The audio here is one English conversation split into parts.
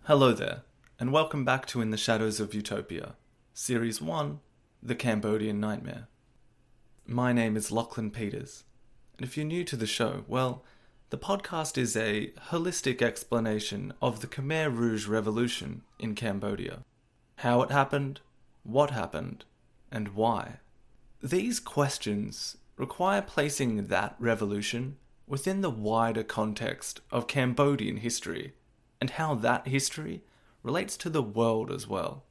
Hello there, and welcome back to In the Shadows of Utopia, Series 1, The Cambodian Nightmare. My name is Lachlan Peters, and if you're new to the show, well, the podcast is a holistic explanation of the Khmer Rouge Revolution in Cambodia. How it happened, what happened, and why. These questions require placing that revolution within the wider context of Cambodian history, and how that history relates to the world as well.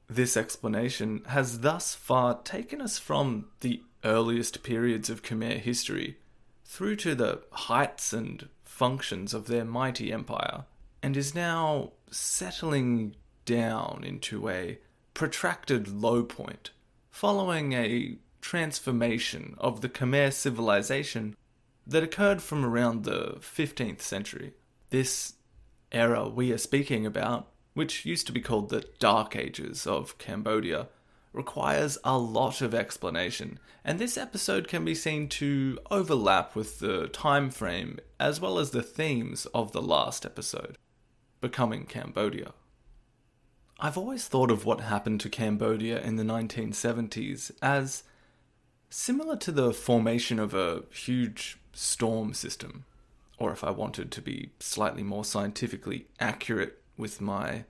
This explanation has thus far taken us from the earliest periods of Khmer history through to the heights and functions of their mighty empire, and is now settling down into a protracted low point, following a transformation of the Khmer civilization that occurred from around the 15th century. This era we are speaking about, which used to be called the Dark Ages of Cambodia, requires a lot of explanation, and this episode can be seen to overlap with the time frame as well as the themes of the last episode, Becoming Cambodia. I've always thought of what happened to Cambodia in the 1970s as similar to the formation of a huge storm system. Or if I wanted to be slightly more scientifically accurate with my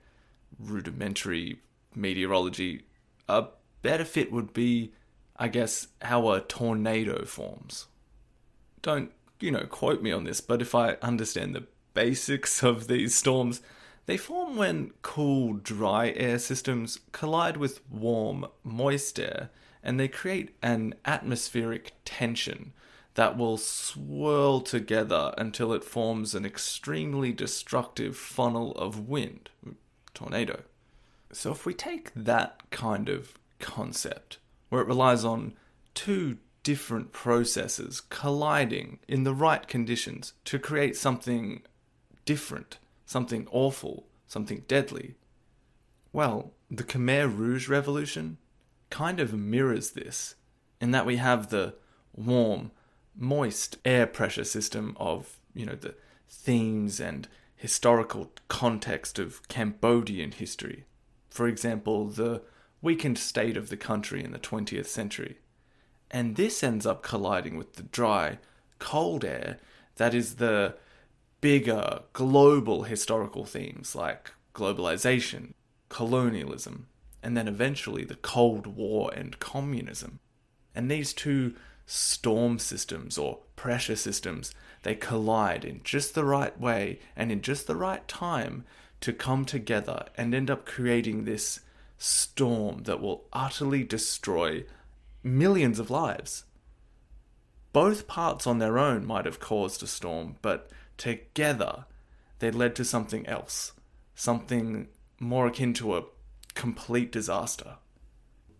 rudimentary meteorology, a better fit would be, I guess, how a tornado forms. Don't, quote me on this, but if I understand the basics of these storms, they form when cool, dry air systems collide with warm, moist air, and they create an atmospheric tension that will swirl together until it forms an extremely destructive funnel of wind, tornado. So if we take that kind of concept, where it relies on two different processes colliding in the right conditions to create something different, something awful, something deadly, well, the Khmer Rouge Revolution kind of mirrors this, in that we have the warm, moist air pressure system of, the themes and historical context of Cambodian history. For example, the weakened state of the country in the 20th century. And this ends up colliding with the dry, cold air that is the bigger, global historical themes like globalization, colonialism, and then eventually the Cold War and communism. And these two storm systems or pressure systems, they collide in just the right way and in just the right time to come together and end up creating this storm that will utterly destroy millions of lives. Both parts on their own might have caused a storm, but together they led to something else, something more akin to a complete disaster.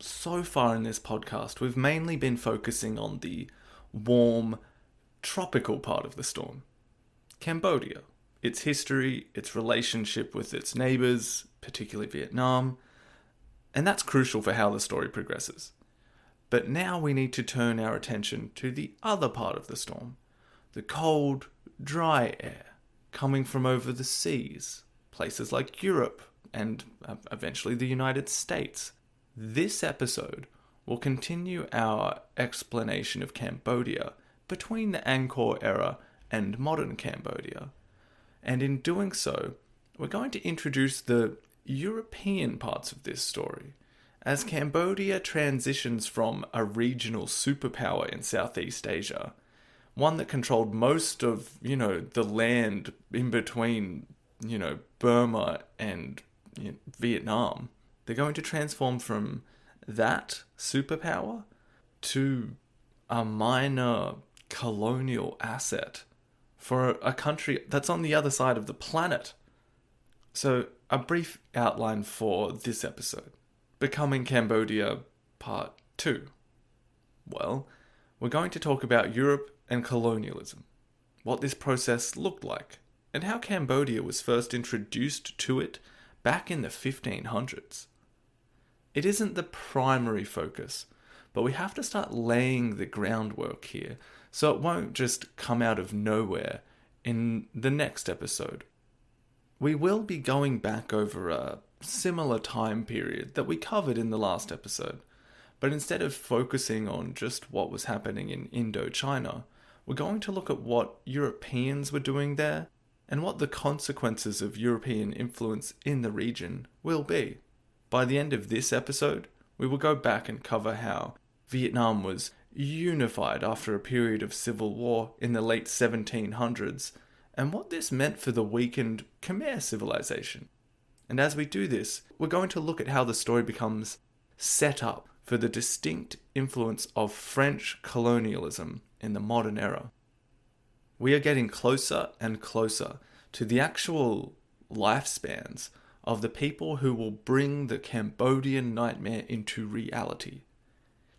So far in this podcast, we've mainly been focusing on the warm, tropical part of the storm. Cambodia, its history, its relationship with its neighbours, particularly Vietnam, and that's crucial for how the story progresses. But now we need to turn our attention to the other part of the storm, the cold, dry air coming from over the seas, places like Europe and eventually the United States. This episode will continue our explanation of Cambodia between the Angkor era and modern Cambodia. And in doing so, we're going to introduce the European parts of this story, as Cambodia transitions from a regional superpower in Southeast Asia, one that controlled most of, the land in between, Burma and Vietnam. They're going to transform from that superpower to a minor colonial asset for a country that's on the other side of the planet. So, a brief outline for this episode. Becoming Cambodia Part 2. Well, we're going to talk about Europe and colonialism, what this process looked like, and how Cambodia was first introduced to it back in the 1500s. It isn't the primary focus, but we have to start laying the groundwork here so it won't just come out of nowhere in the next episode. We will be going back over a similar time period that we covered in the last episode, but instead of focusing on just what was happening in Indochina, we're going to look at what Europeans were doing there and what the consequences of European influence in the region will be. By the end of this episode, we will go back and cover how Vietnam was unified after a period of civil war in the late 1700s, and what this meant for the weakened Khmer civilization. And as we do this, we're going to look at how the story becomes set up for the distinct influence of French colonialism in the modern era. We are getting closer and closer to the actual lifespans of the people who will bring the Cambodian nightmare into reality.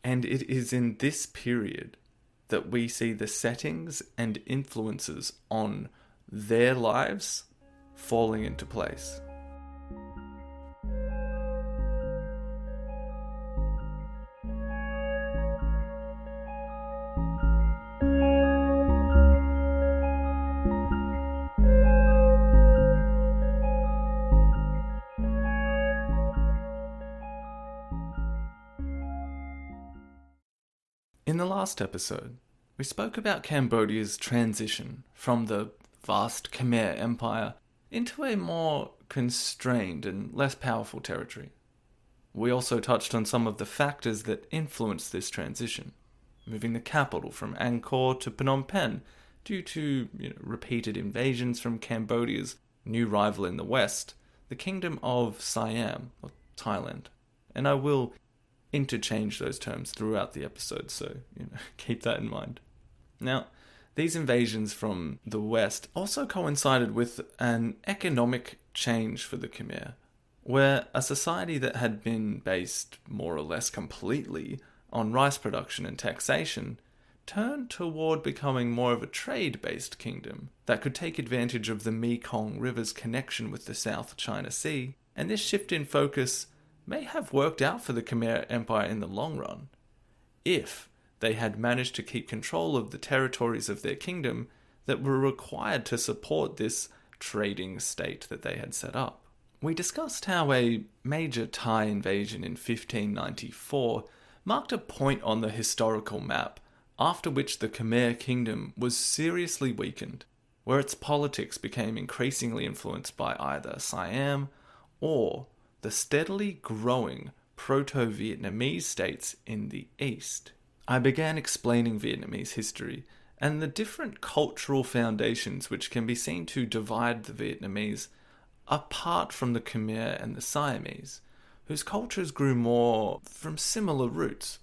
And it is in this period that we see the settings and influences on their lives falling into place. In the last episode, we spoke about Cambodia's transition from the vast Khmer Empire into a more constrained and less powerful territory. We also touched on some of the factors that influenced this transition, moving the capital from Angkor to Phnom Penh due to repeated invasions from Cambodia's new rival in the west, the Kingdom of Siam, or Thailand. And I will interchange those terms throughout the episode, so keep that in mind. Now, these invasions from the west also coincided with an economic change for the Khmer, where a society that had been based more or less completely on rice production and taxation turned toward becoming more of a trade-based kingdom that could take advantage of the Mekong River's connection with the South China Sea, and this shift in focus may have worked out for the Khmer Empire in the long run, if they had managed to keep control of the territories of their kingdom that were required to support this trading state that they had set up. We discussed how a major Thai invasion in 1594 marked a point on the historical map, after which the Khmer kingdom was seriously weakened, where its politics became increasingly influenced by either Siam or the steadily growing proto-Vietnamese states in the east. I began explaining Vietnamese history and the different cultural foundations which can be seen to divide the Vietnamese apart from the Khmer and the Siamese, whose cultures grew more from similar roots.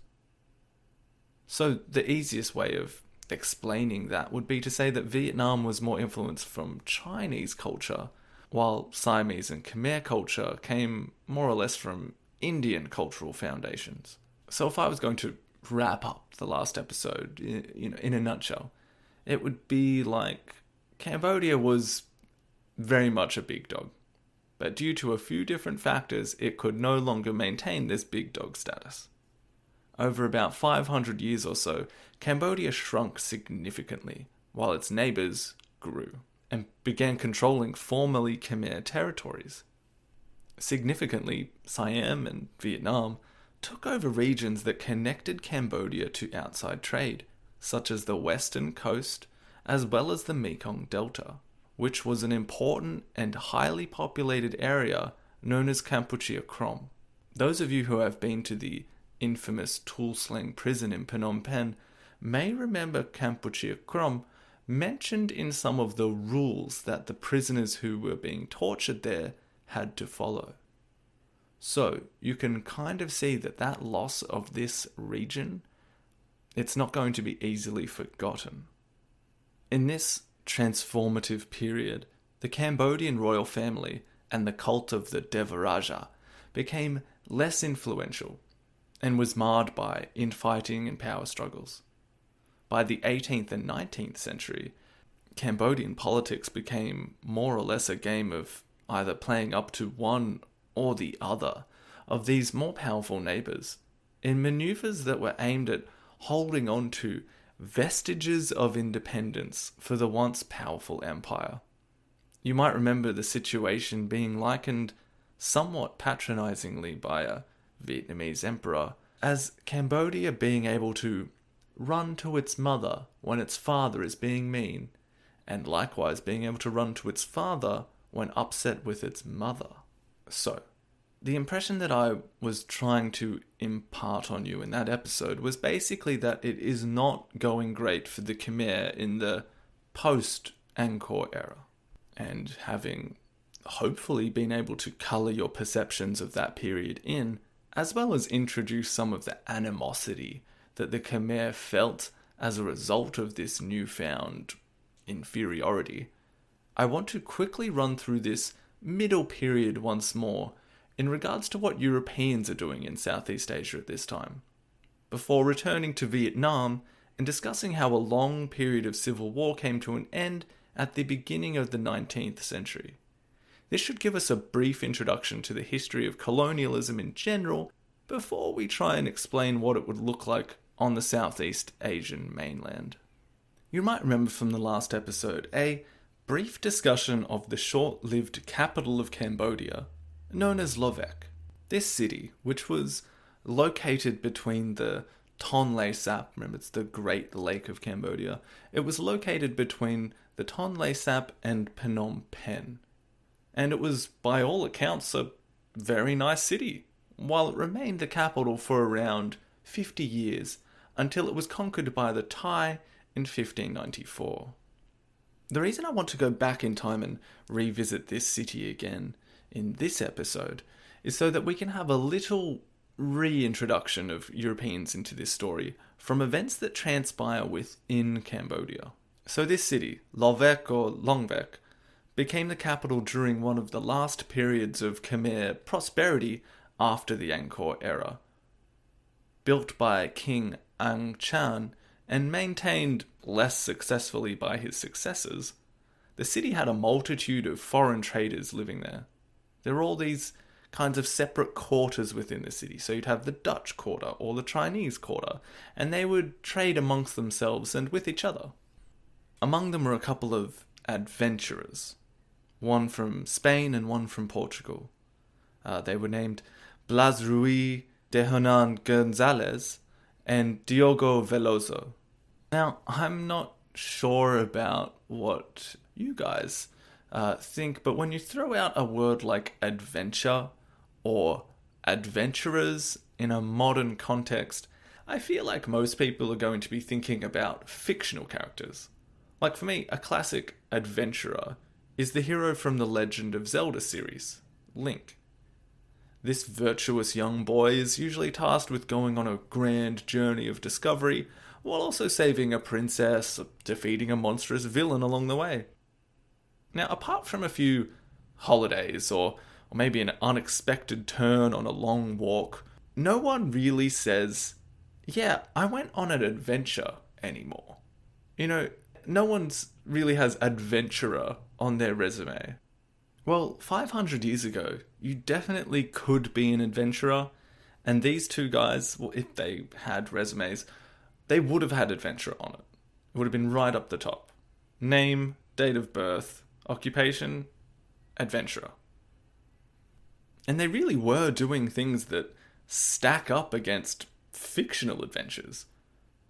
So the easiest way of explaining that would be to say that Vietnam was more influenced from Chinese culture, while Siamese and Khmer culture came more or less from Indian cultural foundations. So if I was going to wrap up the last episode, in a nutshell, it would be like Cambodia was very much a big dog, but due to a few different factors, it could no longer maintain this big dog status. Over about 500 years or so, Cambodia shrunk significantly, while its neighbours grew and began controlling formerly Khmer territories. Significantly, Siam and Vietnam took over regions that connected Cambodia to outside trade, such as the western coast, as well as the Mekong Delta, which was an important and highly populated area known as Kampuchea Krom. Those of you who have been to the infamous Tuol Sleng prison in Phnom Penh may remember Kampuchea Krom mentioned in some of the rules that the prisoners who were being tortured there had to follow. So you can kind of see that loss of this region, it's not going to be easily forgotten. In this transformative period, the Cambodian royal family and the cult of the Devaraja became less influential and was marred by infighting and power struggles. By the 18th and 19th century, Cambodian politics became more or less a game of either playing up to one or the other of these more powerful neighbours, in manoeuvres that were aimed at holding on to vestiges of independence for the once powerful empire. You might remember the situation being likened somewhat patronizingly by a Vietnamese emperor as Cambodia being able to run to its mother when its father is being mean, and likewise being able to run to its father when upset with its mother. So, the impression that I was trying to impart on you in that episode was basically that it is not going great for the Khmer in the post-Angkor era. And having hopefully been able to colour your perceptions of that period in, as well as introduce some of the animosity that the Khmer felt as a result of this newfound inferiority, I want to quickly run through this middle period once more in regards to what Europeans are doing in Southeast Asia at this time, before returning to Vietnam and discussing how a long period of civil war came to an end at the beginning of the 19th century. This should give us a brief introduction to the history of colonialism in general before we try and explain what it would look like on the Southeast Asian mainland. You might remember from the last episode a brief discussion of the short-lived capital of Cambodia, known as Lovek. This city, which was located between the Tonle Sap, remember it's the Great Lake of Cambodia, it was located between the Tonle Sap and Phnom Penh. And it was, by all accounts, a very nice city, while it remained the capital for around 50 years, until it was conquered by the Thai in 1594. The reason I want to go back in time and revisit this city again in this episode is so that we can have a little reintroduction of Europeans into this story from events that transpire within Cambodia. So this city, Lovek or Longvek, became the capital during one of the last periods of Khmer prosperity after the Angkor era. Built by King Ang Chan and maintained less successfully by his successors, the city had a multitude of foreign traders living there. There were all these kinds of separate quarters within the city. So you'd have the Dutch quarter or the Chinese quarter, and they would trade amongst themselves and with each other. Among them were a couple of adventurers, one from Spain and one from Portugal. They were named Blas Ruiz de Hernan Gonzalez and Diogo Veloso. Now, I'm not sure about what you guys think, but when you throw out a word like adventure or adventurers in a modern context, I feel like most people are going to be thinking about fictional characters. Like for me, a classic adventurer is the hero from the Legend of Zelda series, Link. This virtuous young boy is usually tasked with going on a grand journey of discovery, while also saving a princess, defeating a monstrous villain along the way. Now, apart from a few holidays, or maybe an unexpected turn on a long walk, no one really says, yeah, I went on an adventure anymore. You know, no one's really has adventurer on their resume. Well, 500 years ago, you definitely could be an adventurer, and these two guys, well, if they had resumes, they would have had adventure on it. It would have been right up the top. Name, date of birth, occupation, adventurer. And they really were doing things that stack up against fictional adventures.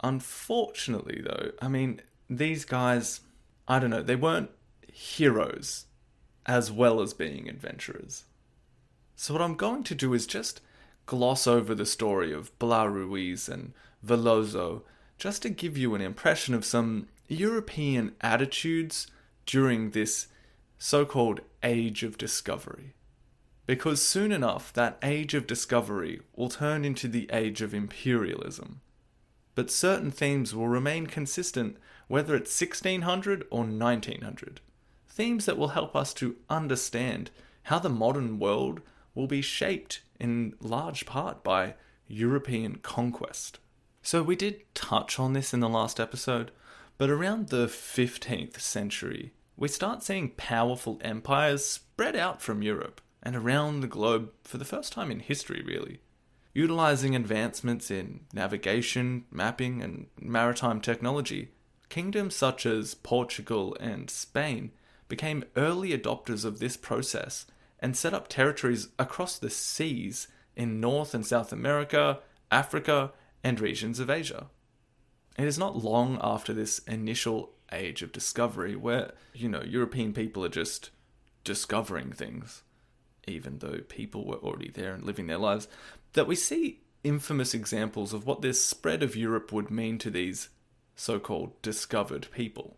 Unfortunately, though, I mean, these guys, I don't know, they weren't heroes as well as being adventurers. So what I'm going to do is just gloss over the story of Blas Ruiz and Veloso, just to give you an impression of some European attitudes during this so-called Age of Discovery. Because soon enough, that Age of Discovery will turn into the Age of Imperialism. But certain themes will remain consistent whether it's 1600 or 1900. Themes that will help us to understand how the modern world will be shaped in large part by European conquest. So we did touch on this in the last episode, but around the 15th century, we start seeing powerful empires spread out from Europe and around the globe for the first time in history, really. Utilizing advancements in navigation, mapping, and maritime technology, kingdoms such as Portugal and Spain became early adopters of this process and set up territories across the seas in North and South America, Africa, and regions of Asia. It is not long after this initial age of discovery where, European people are just discovering things, even though people were already there and living their lives, that we see infamous examples of what this spread of Europe would mean to these so-called discovered people,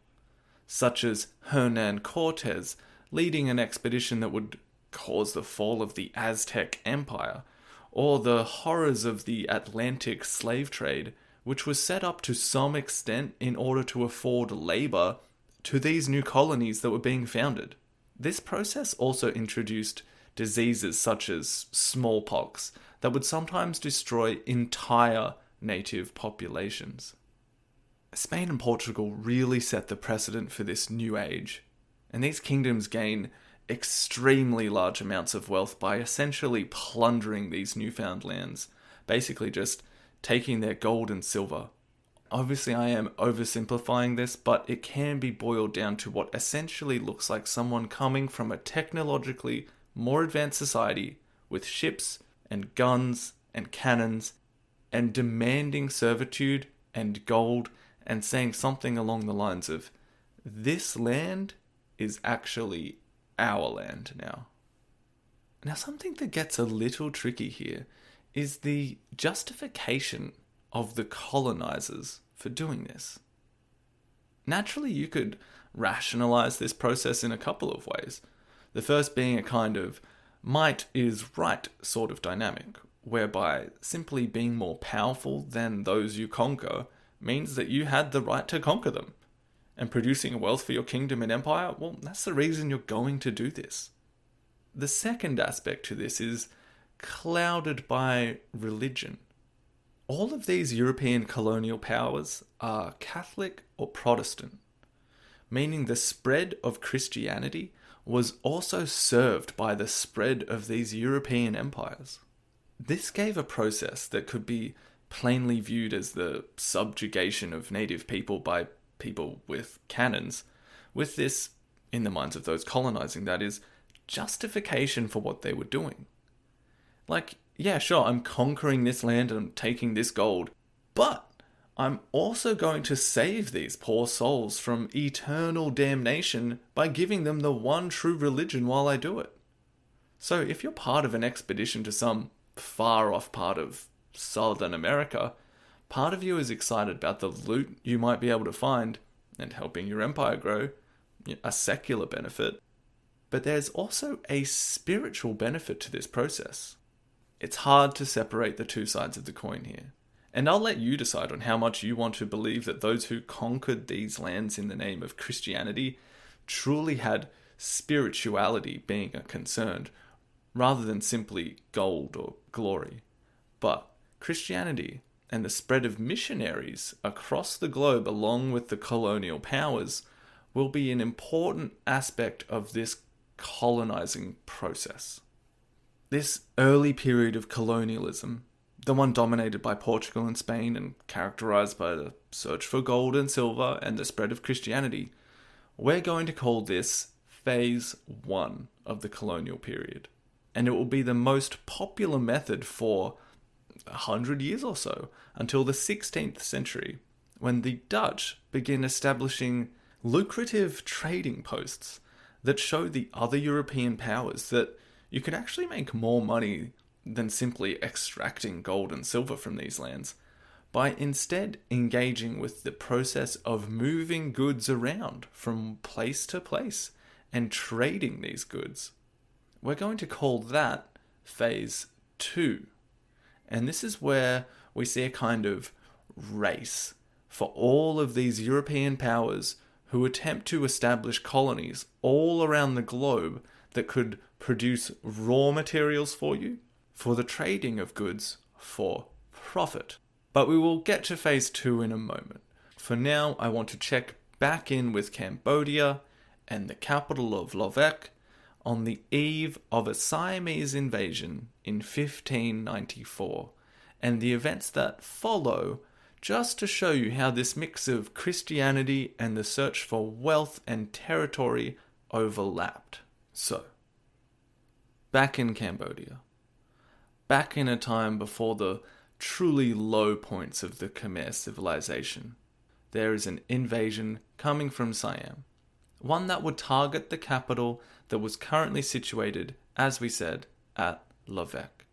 such as Hernan Cortes leading an expedition that would cause the fall of the Aztec Empire, or the horrors of the Atlantic slave trade, which was set up to some extent in order to afford labour to these new colonies that were being founded. This process also introduced diseases such as smallpox that would sometimes destroy entire native populations. Spain and Portugal really set the precedent for this new age, and these kingdoms gain extremely large amounts of wealth by essentially plundering these newfound lands, basically just taking their gold and silver. Obviously, I am oversimplifying this, but it can be boiled down to what essentially looks like someone coming from a technologically more advanced society with ships and guns and cannons and demanding servitude and gold and saying something along the lines of, "This land is actually our land now." Now, something that gets a little tricky here is the justification of the colonizers for doing this. Naturally, you could rationalize this process in a couple of ways. The first being a kind of might is right sort of dynamic, whereby simply being more powerful than those you conquer means that you had the right to conquer them. And producing wealth for your kingdom and empire, well, that's the reason you're going to do this. The second aspect to this is clouded by religion. All of these European colonial powers are Catholic or Protestant, meaning the spread of Christianity was also served by the spread of these European empires. This gave a process that could be plainly viewed as the subjugation of native people by people with cannons, with this, in the minds of those colonizing, that is, justification for what they were doing. Like, yeah, sure, I'm conquering this land and I'm taking this gold, but I'm also going to save these poor souls from eternal damnation by giving them the one true religion while I do it. So if you're part of an expedition to some far-off part of Southern America, part of you is excited about the loot you might be able to find and helping your empire grow, a secular benefit. But there's also a spiritual benefit to this process. It's hard to separate the two sides of the coin here. And I'll let you decide on how much you want to believe that those who conquered these lands in the name of Christianity truly had spirituality being a concern, rather than simply gold or glory. But Christianity and the spread of missionaries across the globe along with the colonial powers will be an important aspect of this colonizing process. This early period of colonialism, the one dominated by Portugal and Spain and characterized by the search for gold and silver and the spread of Christianity, we're going to call this Phase 1 of the colonial period. And it will be the most popular method for 100 years or so, until the 16th century, when the Dutch begin establishing lucrative trading posts that show the other European powers that you could actually make more money than simply extracting gold and silver from these lands, by instead engaging with the process of moving goods around from place to place and trading these goods. We're going to call that Phase 2. And this is where we see a kind of race for all of these European powers who attempt to establish colonies all around the globe that could produce raw materials for you, for the trading of goods for profit. But we will get to Phase 2 in a moment. For now, I want to check back in with Cambodia and the capital of Lovek on the eve of a Siamese invasion in 1594, and the events that follow, just to show you how this mix of Christianity and the search for wealth and territory overlapped. So, back in Cambodia, back in a time before the truly low points of the Khmer civilization, there is an invasion coming from Siam, one that would target the capital that was currently situated, as we said, at Lovek.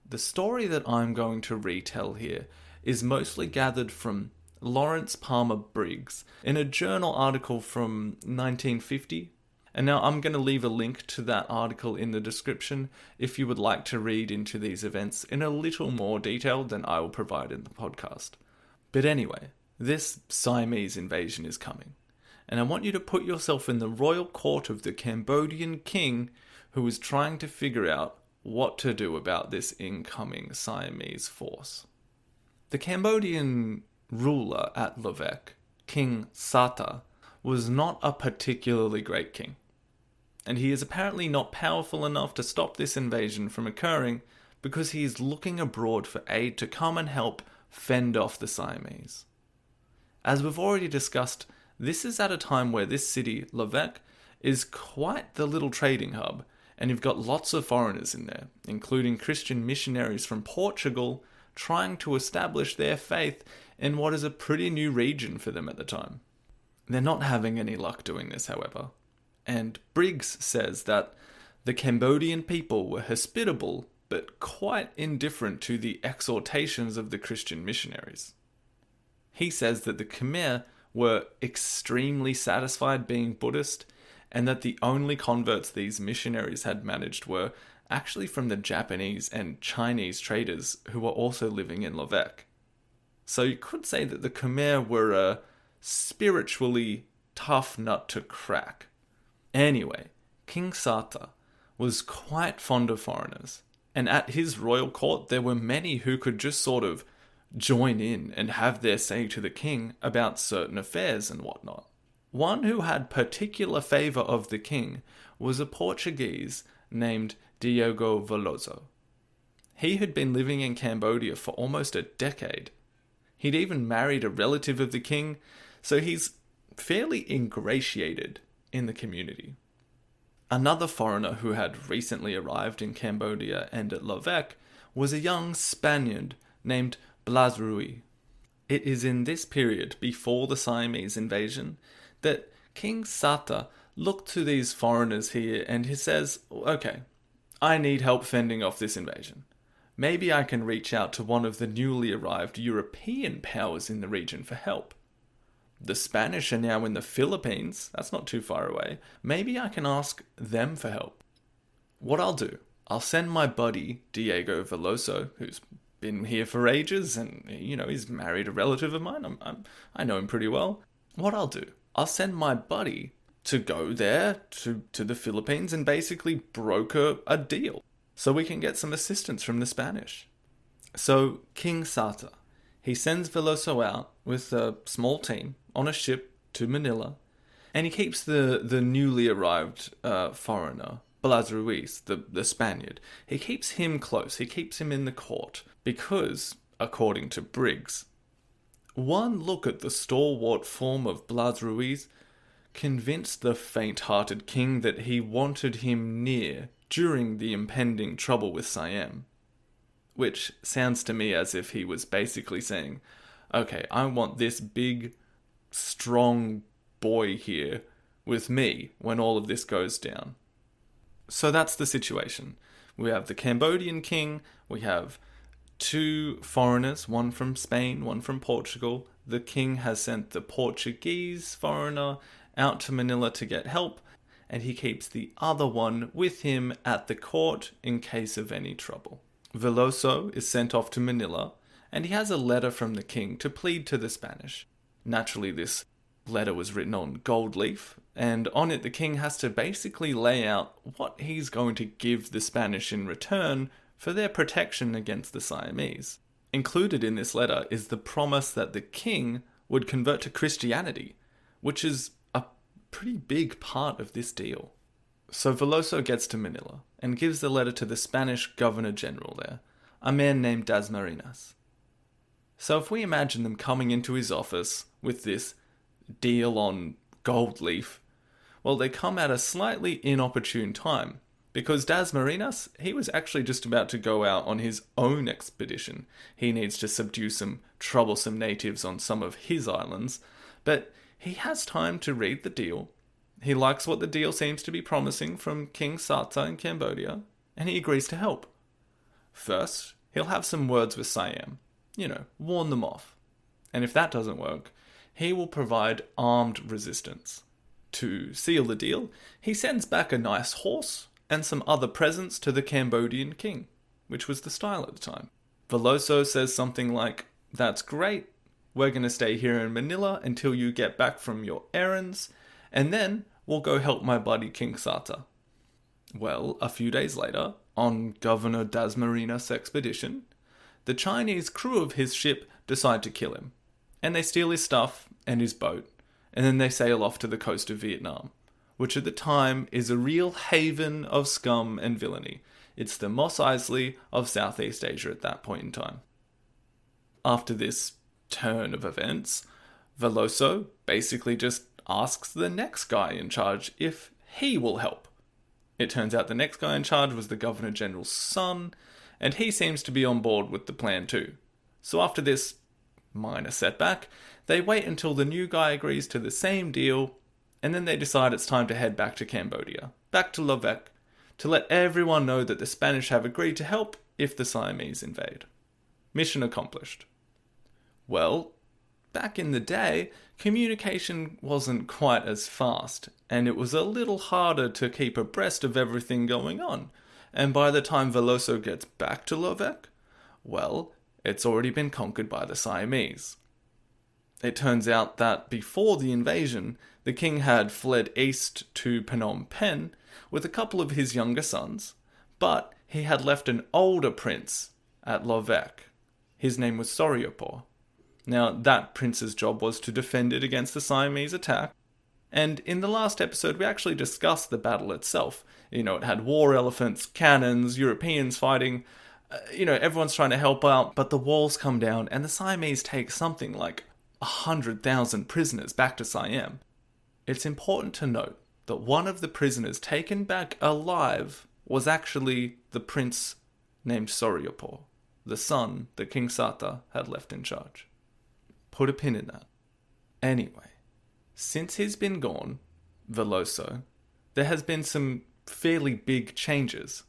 The story that I'm going to retell here is mostly gathered from Lawrence Palmer Briggs in a journal article from 1950. And now I'm going to leave a link to that article in the description if you would like to read into these events in a little more detail than I will provide in the podcast. But anyway, this Siamese invasion is coming, and I want you to put yourself in the royal court of the Cambodian king who is trying to figure out what to do about this incoming Siamese force. The Cambodian ruler at Lovek, King Sata, was not a particularly great king, and he is apparently not powerful enough to stop this invasion from occurring because he is looking abroad for aid to come and help fend off the Siamese. As we've already discussed, this is at a time where this city, Lovek, is quite the little trading hub, and you've got lots of foreigners in there, including Christian missionaries from Portugal trying to establish their faith in what is a pretty new region for them at the time. They're not having any luck doing this, however, and Briggs says that the Cambodian people were hospitable but quite indifferent to the exhortations of the Christian missionaries. He says that the Khmer were extremely satisfied being Buddhist, and that the only converts these missionaries had managed were actually from the Japanese and Chinese traders who were also living in Lovek. So you could say that the Khmer were a spiritually tough nut to crack. Anyway, King Sata was quite fond of foreigners, and at his royal court there were many who could just sort of join in and have their say to the king about certain affairs and whatnot. One who had particular favour of the king was a Portuguese named Diogo Veloso. He had been living in Cambodia for almost a decade. He'd even married a relative of the king, so he's fairly ingratiated in the community. Another foreigner who had recently arrived in Cambodia and at Lovek was a young Spaniard named Blas Ruiz. It is in this period, before the Siamese invasion, that King Sata looked to these foreigners here and he says, okay, I need help fending off this invasion. Maybe I can reach out to one of the newly arrived European powers in the region for help. The Spanish are now in the Philippines, that's not too far away. Maybe I can ask them for help. What I'll do, I'll send my buddy Diogo Veloso, who's been here for ages and, he's married a relative of mine. I know him pretty well. What I'll do, I'll send my buddy to go there to the Philippines and basically broker a deal so we can get some assistance from the Spanish. So King Sata, he sends Veloso out with a small team on a ship to Manila, and he keeps the newly arrived foreigner, Blas Ruiz, the Spaniard. He keeps him close, he keeps him in the court, because, according to Briggs, one look at the stalwart form of Blas Ruiz convinced the faint-hearted king that he wanted him near during the impending trouble with Siam. Which sounds to me as if he was basically saying, okay, I want this big, strong boy here with me when all of this goes down. So that's the situation. We have the Cambodian king, we have two foreigners, one from Spain, one from Portugal. The king has sent the Portuguese foreigner out to Manila to get help, and he keeps the other one with him at the court in case of any trouble. Veloso is sent off to Manila, and he has a letter from the king to plead to the Spanish. Naturally, this letter was written on gold leaf, and on it the king has to basically lay out what he's going to give the Spanish in return for their protection against the Siamese. Included in this letter is the promise that the king would convert to Christianity, which is a pretty big part of this deal. So Veloso gets to Manila and gives the letter to the Spanish Governor-General there, a man named Dasmariñas. So if we imagine them coming into his office with this deal on gold leaf, well, they come at a slightly inopportune time, because Das Marinas, he was actually just about to go out on his own expedition. He needs to subdue some troublesome natives on some of his islands, but he has time to read the deal. He likes what the deal seems to be promising from King Sata in Cambodia, and he agrees to help. First, he'll have some words with Siam, warn them off. And if that doesn't work, he will provide armed resistance. To seal the deal, he sends back a nice horse and some other presents to the Cambodian king, which was the style at the time. Veloso says something like, "That's great, we're going to stay here in Manila until you get back from your errands, and then we'll go help my buddy King Sata." Well, a few days later, on Governor Das Marinas' expedition, the Chinese crew of his ship decide to kill him, and they steal his stuff and his boat, and then they sail off to the coast of Vietnam, which at the time is a real haven of scum and villainy. It's the Mos Eisley of Southeast Asia at that point in time. After this turn of events, Veloso basically just asks the next guy in charge if he will help. It turns out the next guy in charge was the Governor General's son, and he seems to be on board with the plan too. So after this minor setback, they wait until the new guy agrees to the same deal, and then they decide it's time to head back to Cambodia, back to Lovek, to let everyone know that the Spanish have agreed to help if the Siamese invade. Mission accomplished. Well, back in the day, communication wasn't quite as fast, and it was a little harder to keep abreast of everything going on. And by the time Veloso gets back to Lovek, well, it's already been conquered by the Siamese. It turns out that before the invasion, the king had fled east to Phnom Penh with a couple of his younger sons, but he had left an older prince at Lovek. His name was Soryopo. Now, that prince's job was to defend it against the Siamese attack, and in the last episode we actually discussed the battle itself. It had war elephants, cannons, Europeans fighting, everyone's trying to help out, but the walls come down and the Siamese take something like 100,000 prisoners back to Siam. It's important to note that one of the prisoners taken back alive was actually the prince named Soryopo, the son that King Sata had left in charge. Put a pin in that. Anyway, since he's been gone, Veloso, there has been some fairly big changes.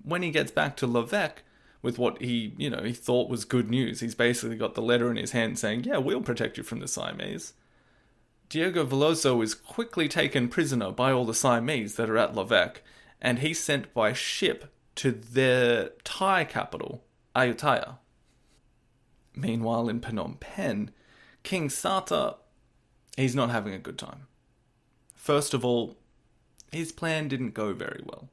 When he gets back to Lovek, with what he thought was good news, he's basically got the letter in his hand saying, "Yeah, we'll protect you from the Siamese." Diego Veloso is quickly taken prisoner by all the Siamese that are at Lovek, and he's sent by ship to their Thai capital, Ayutthaya. Meanwhile, in Phnom Penh, King Sata, he's not having a good time. First of all, his plan didn't go very well.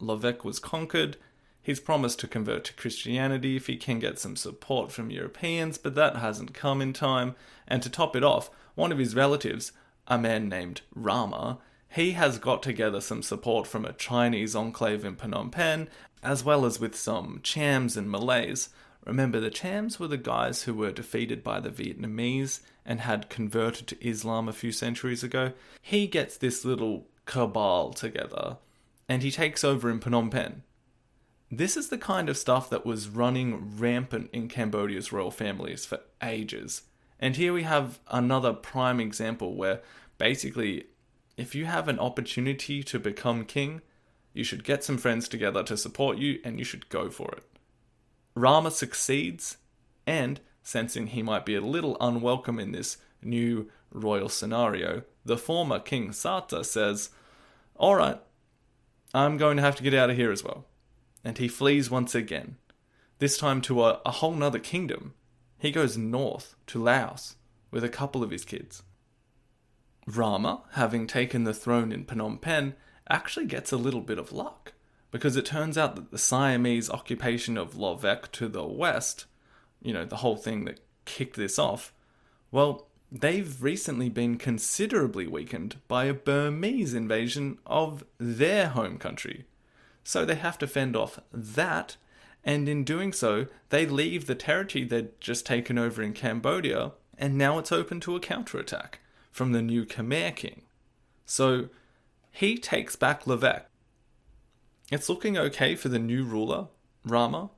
Lovek was conquered. He's promised to convert to Christianity if he can get some support from Europeans, but that hasn't come in time. And to top it off, one of his relatives, a man named Rama, he has got together some support from a Chinese enclave in Phnom Penh, as well as with some Chams and Malays. Remember, the Chams were the guys who were defeated by the Vietnamese and had converted to Islam a few centuries ago. He gets this little cabal together, and he takes over in Phnom Penh. This is the kind of stuff that was running rampant in Cambodia's royal families for ages. And here we have another prime example where basically, if you have an opportunity to become king, you should get some friends together to support you and you should go for it. Rama succeeds, and sensing he might be a little unwelcome in this new royal scenario, the former King Sata says, "Alright, I'm going to have to get out of here as well." And he flees once again, this time to a whole nother kingdom. He goes north to Laos with a couple of his kids. Rama, having taken the throne in Phnom Penh, actually gets a little bit of luck, because it turns out that the Siamese occupation of Lovek to the west, the whole thing that kicked this off, well, they've recently been considerably weakened by a Burmese invasion of their home country. So they have to fend off that, and in doing so, they leave the territory they'd just taken over in Cambodia, and now it's open to a counterattack from the new Khmer king. So he takes back Levesque. It's looking okay for the new ruler, Rama,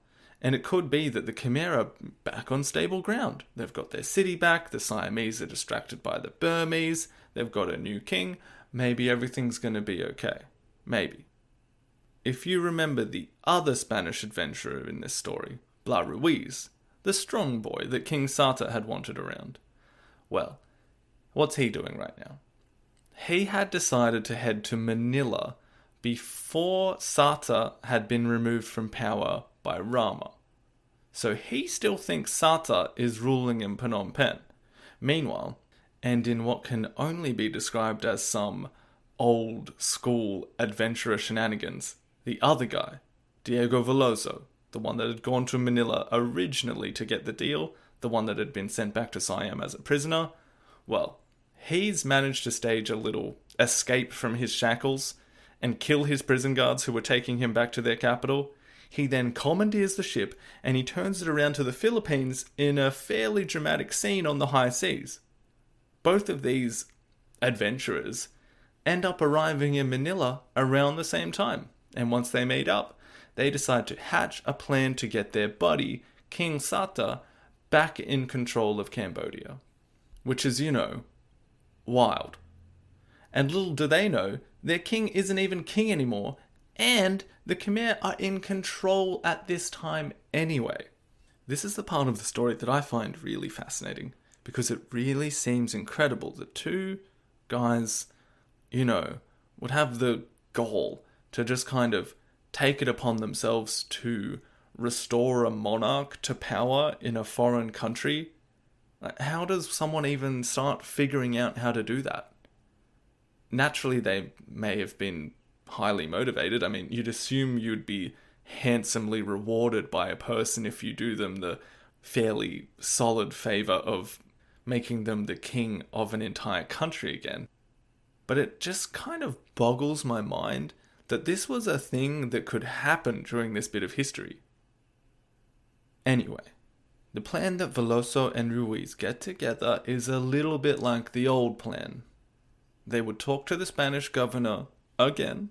and it could be that the Khmer are back on stable ground. They've got their city back, the Siamese are distracted by the Burmese, they've got a new king, maybe everything's going to be okay. Maybe. If you remember the other Spanish adventurer in this story, Ruiz, the strong boy that King Sata had wanted around, well, what's he doing right now? He had decided to head to Manila before Sata had been removed from power by Rama. So he still thinks Sata is ruling in Phnom Penh. Meanwhile, and in what can only be described as some old school adventurer shenanigans, the other guy, Diego Veloso, the one that had gone to Manila originally to get the deal, the one that had been sent back to Siam as a prisoner, well, he's managed to stage a little escape from his shackles and kill his prison guards who were taking him back to their capital. He then commandeers the ship and he turns it around to the Philippines in a fairly dramatic scene on the high seas. Both of these adventurers end up arriving in Manila around the same time, and once they meet up, they decide to hatch a plan to get their buddy, King Sata, back in control of Cambodia. Which is, wild. And little do they know, their king isn't even king anymore, and the Khmer are in control at this time anyway. This is the part of the story that I find really fascinating, because it really seems incredible that two guys, would have the goal to just kind of take it upon themselves to restore a monarch to power in a foreign country. How does someone even start figuring out how to do that? Naturally, they may have been highly motivated. I mean, you'd assume you'd be handsomely rewarded by a person if you do them the fairly solid favor of making them the king of an entire country again. But it just kind of boggles my mind that this was a thing that could happen during this bit of history. Anyway, the plan that Veloso and Ruiz get together is a little bit like the old plan. They would talk to the Spanish governor again,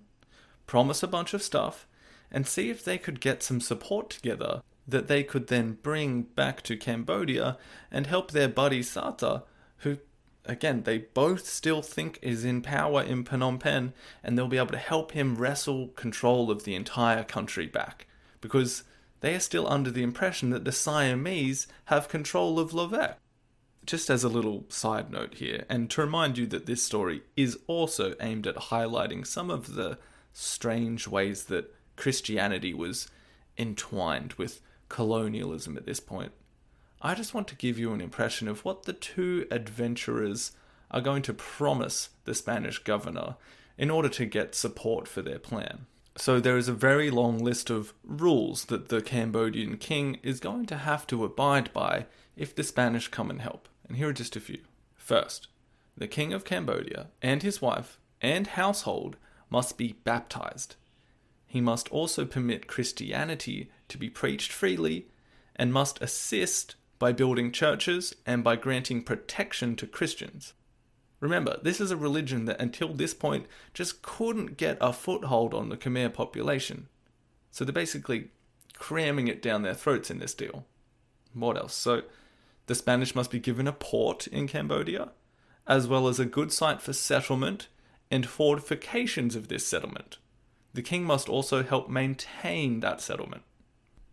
promise a bunch of stuff, and see if they could get some support together that they could then bring back to Cambodia and help their buddy Sata, who, again, they both still think is in power in Phnom Penh, and they'll be able to help him wrestle control of the entire country back, because they are still under the impression that the Siamese have control of Levesque. Just as a little side note here, and to remind you that this story is also aimed at highlighting some of the strange ways that Christianity was entwined with colonialism at this point, I just want to give you an impression of what the two adventurers are going to promise the Spanish governor in order to get support for their plan. So there is a very long list of rules that the Cambodian king is going to have to abide by if the Spanish come and help. And here are just a few. First, the king of Cambodia and his wife and household must be baptized. He must also permit Christianity to be preached freely and must assist by building churches and by granting protection to Christians. Remember, this is a religion that until this point just couldn't get a foothold on the Khmer population. So they're basically cramming it down their throats in this deal. What else? So the Spanish must be given a port in Cambodia, as well as a good site for settlement and fortifications of this settlement. The king must also help maintain that settlement.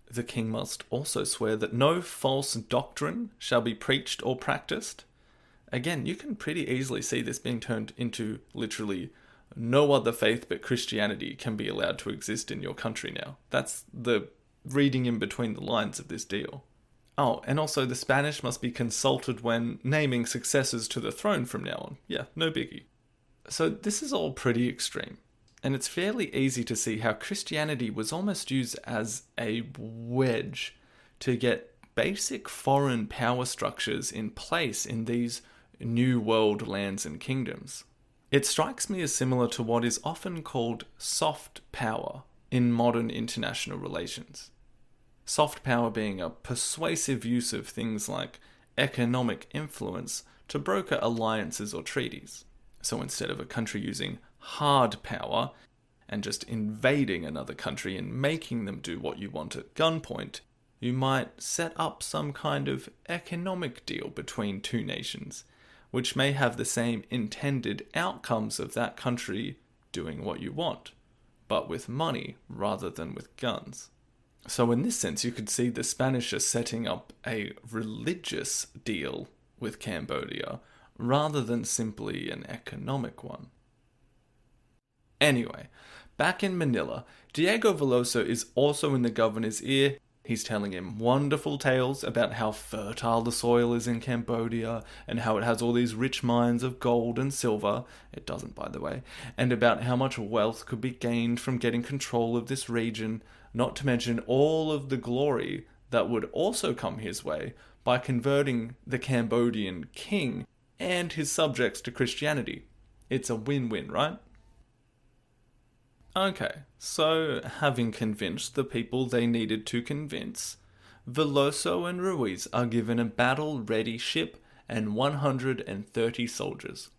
The king must also swear that no false doctrine shall be preached or practiced. Again, you can pretty easily see this being turned into literally no other faith but Christianity can be allowed to exist in your country now. That's the reading in between the lines of this deal. Oh, and also the Spanish must be consulted when naming successors to the throne from now on. Yeah, no biggie. So this is all pretty extreme. And it's fairly easy to see how Christianity was almost used as a wedge to get basic foreign power structures in place in these New World lands and kingdoms. It strikes me as similar to what is often called soft power in modern international relations. Soft power being a persuasive use of things like economic influence to broker alliances or treaties. So instead of a country using hard power and just invading another country and making them do what you want at gunpoint, you might set up some kind of economic deal between two nations, which may have the same intended outcomes of that country doing what you want, but with money rather than with guns. So in this sense, you could see the Spanish are setting up a religious deal with Cambodia rather than simply an economic one. Anyway, back in Manila, Diego Veloso is also in the governor's ear. He's telling him wonderful tales about how fertile the soil is in Cambodia and how it has all these rich mines of gold and silver. It doesn't, by the way. And about how much wealth could be gained from getting control of this region, not to mention all of the glory that would also come his way by converting the Cambodian king and his subjects to Christianity. It's a win-win, right? Okay, so having convinced the people they needed to convince, Veloso and Ruiz are given a battle-ready ship and 130 soldiers.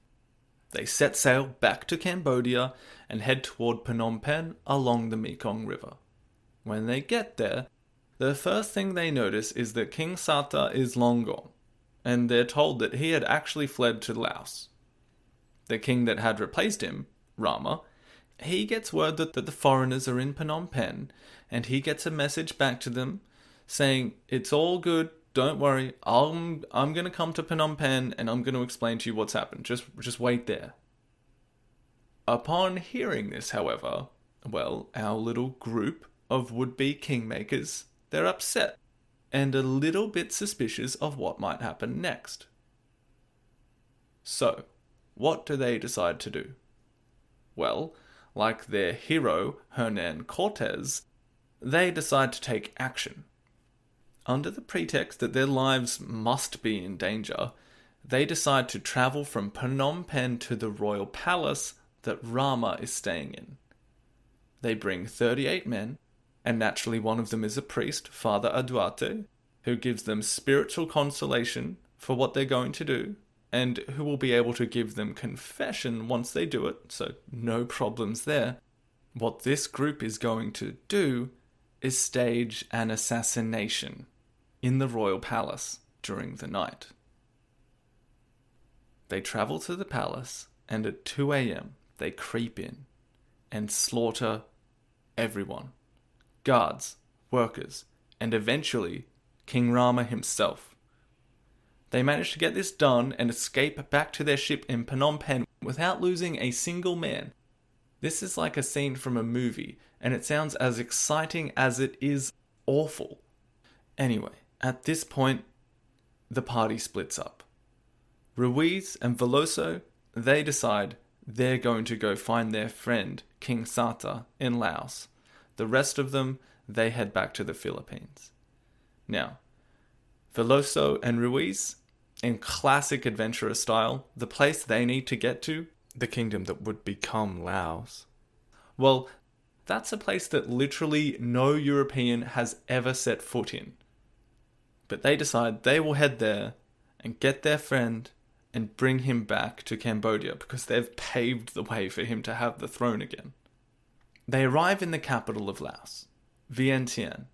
They set sail back to Cambodia and head toward Phnom Penh along the Mekong River. When they get there, the first thing they notice is that King Sata is long gone, and they're told that he had actually fled to Laos. The king that had replaced him, Rama, he gets word that the foreigners are in Phnom Penh, and he gets a message back to them saying, "It's all good, don't worry, I'm going to come to Phnom Penh and I'm going to explain to you what's happened, just wait there." Upon hearing this, however, well, our little group of would-be kingmakers, they're upset and a little bit suspicious of what might happen next. So, what do they decide to do? Well, like their hero, Hernan Cortes, they decide to take action. Under the pretext that their lives must be in danger, they decide to travel from Phnom Penh to the royal palace that Rama is staying in. They bring 38 men, and naturally one of them is a priest, Father Aduate, who gives them spiritual consolation for what they're going to do, and who will be able to give them confession once they do it, so no problems there. What this group is going to do is stage an assassination in the royal palace during the night. They travel to the palace, and at 2 a.m. they creep in and slaughter everyone. Guards, workers, and eventually King Rama himself. They manage to get this done and escape back to their ship in Phnom Penh without losing a single man. This is like a scene from a movie, and it sounds as exciting as it is awful. Anyway, at this point, the party splits up. Ruiz and Veloso, they decide they're going to go find their friend, King Sata, in Laos. The rest of them, they head back to the Philippines. Now, Veloso and Ruiz, in classic adventurer style, the place they need to get to, the kingdom that would become Laos, well, that's a place that literally no European has ever set foot in. But they decide they will head there and get their friend and bring him back to Cambodia because they've paved the way for him to have the throne again. They arrive in the capital of Laos, Vientiane,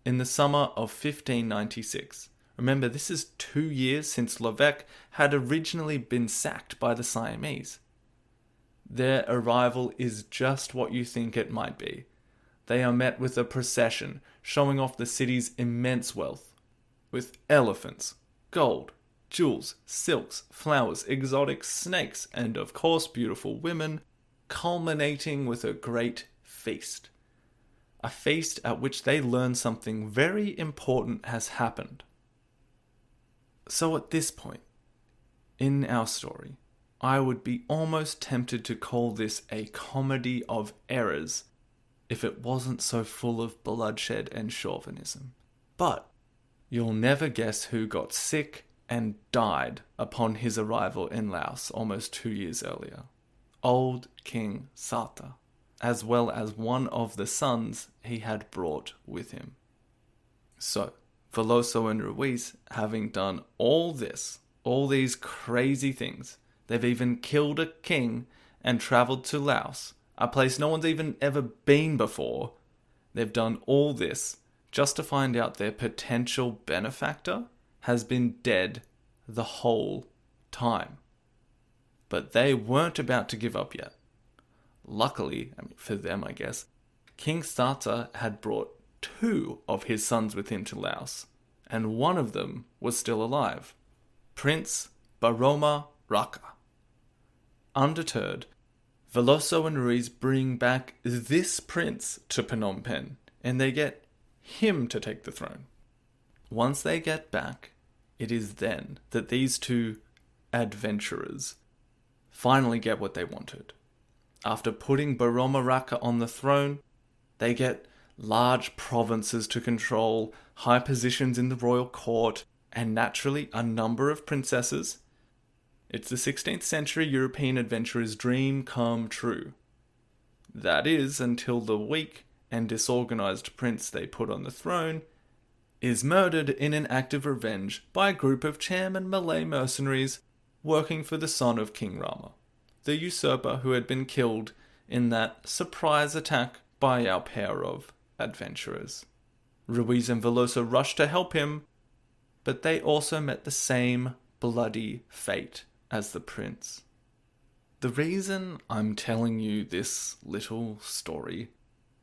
in the summer of 1596. Remember, this is 2 years since Lovec had originally been sacked by the Siamese. Their arrival is just what you think it might be. They are met with a procession showing off the city's immense wealth, with elephants, gold, jewels, silks, flowers, exotic snakes, and of course beautiful women, culminating with a great feast. A feast at which they learn something very important has happened. So at this point, in our story, I would be almost tempted to call this a comedy of errors if it wasn't so full of bloodshed and chauvinism. But you'll never guess who got sick and died upon his arrival in Laos almost 2 years earlier. Old King Sata, as well as one of the sons he had brought with him. So, Veloso and Ruiz, having done all this, all these crazy things, they've even killed a king and travelled to Laos, a place no one's even ever been before. They've done all this just to find out their potential benefactor has been dead the whole time. But they weren't about to give up yet. Luckily, for them I guess, King Starta had brought 2 of his sons with him to Laos, and one of them was still alive, Prince Baroma Raka. Undeterred, Veloso and Ruiz bring back this prince to Phnom Penh, and they get him to take the throne. Once they get back, it is then that these 2 adventurers finally get what they wanted. After putting Baroma Raka on the throne, they get large provinces to control, high positions in the royal court, and naturally a number of princesses. It's the 16th century European adventurer's dream come true. That is, until the weak and disorganized prince they put on the throne is murdered in an act of revenge by a group of Cham and Malay mercenaries working for the son of King Rama, the usurper who had been killed in that surprise attack by our pair of adventurers. Ruiz and Veloso rushed to help him, but they also met the same bloody fate as the prince. The reason I'm telling you this little story,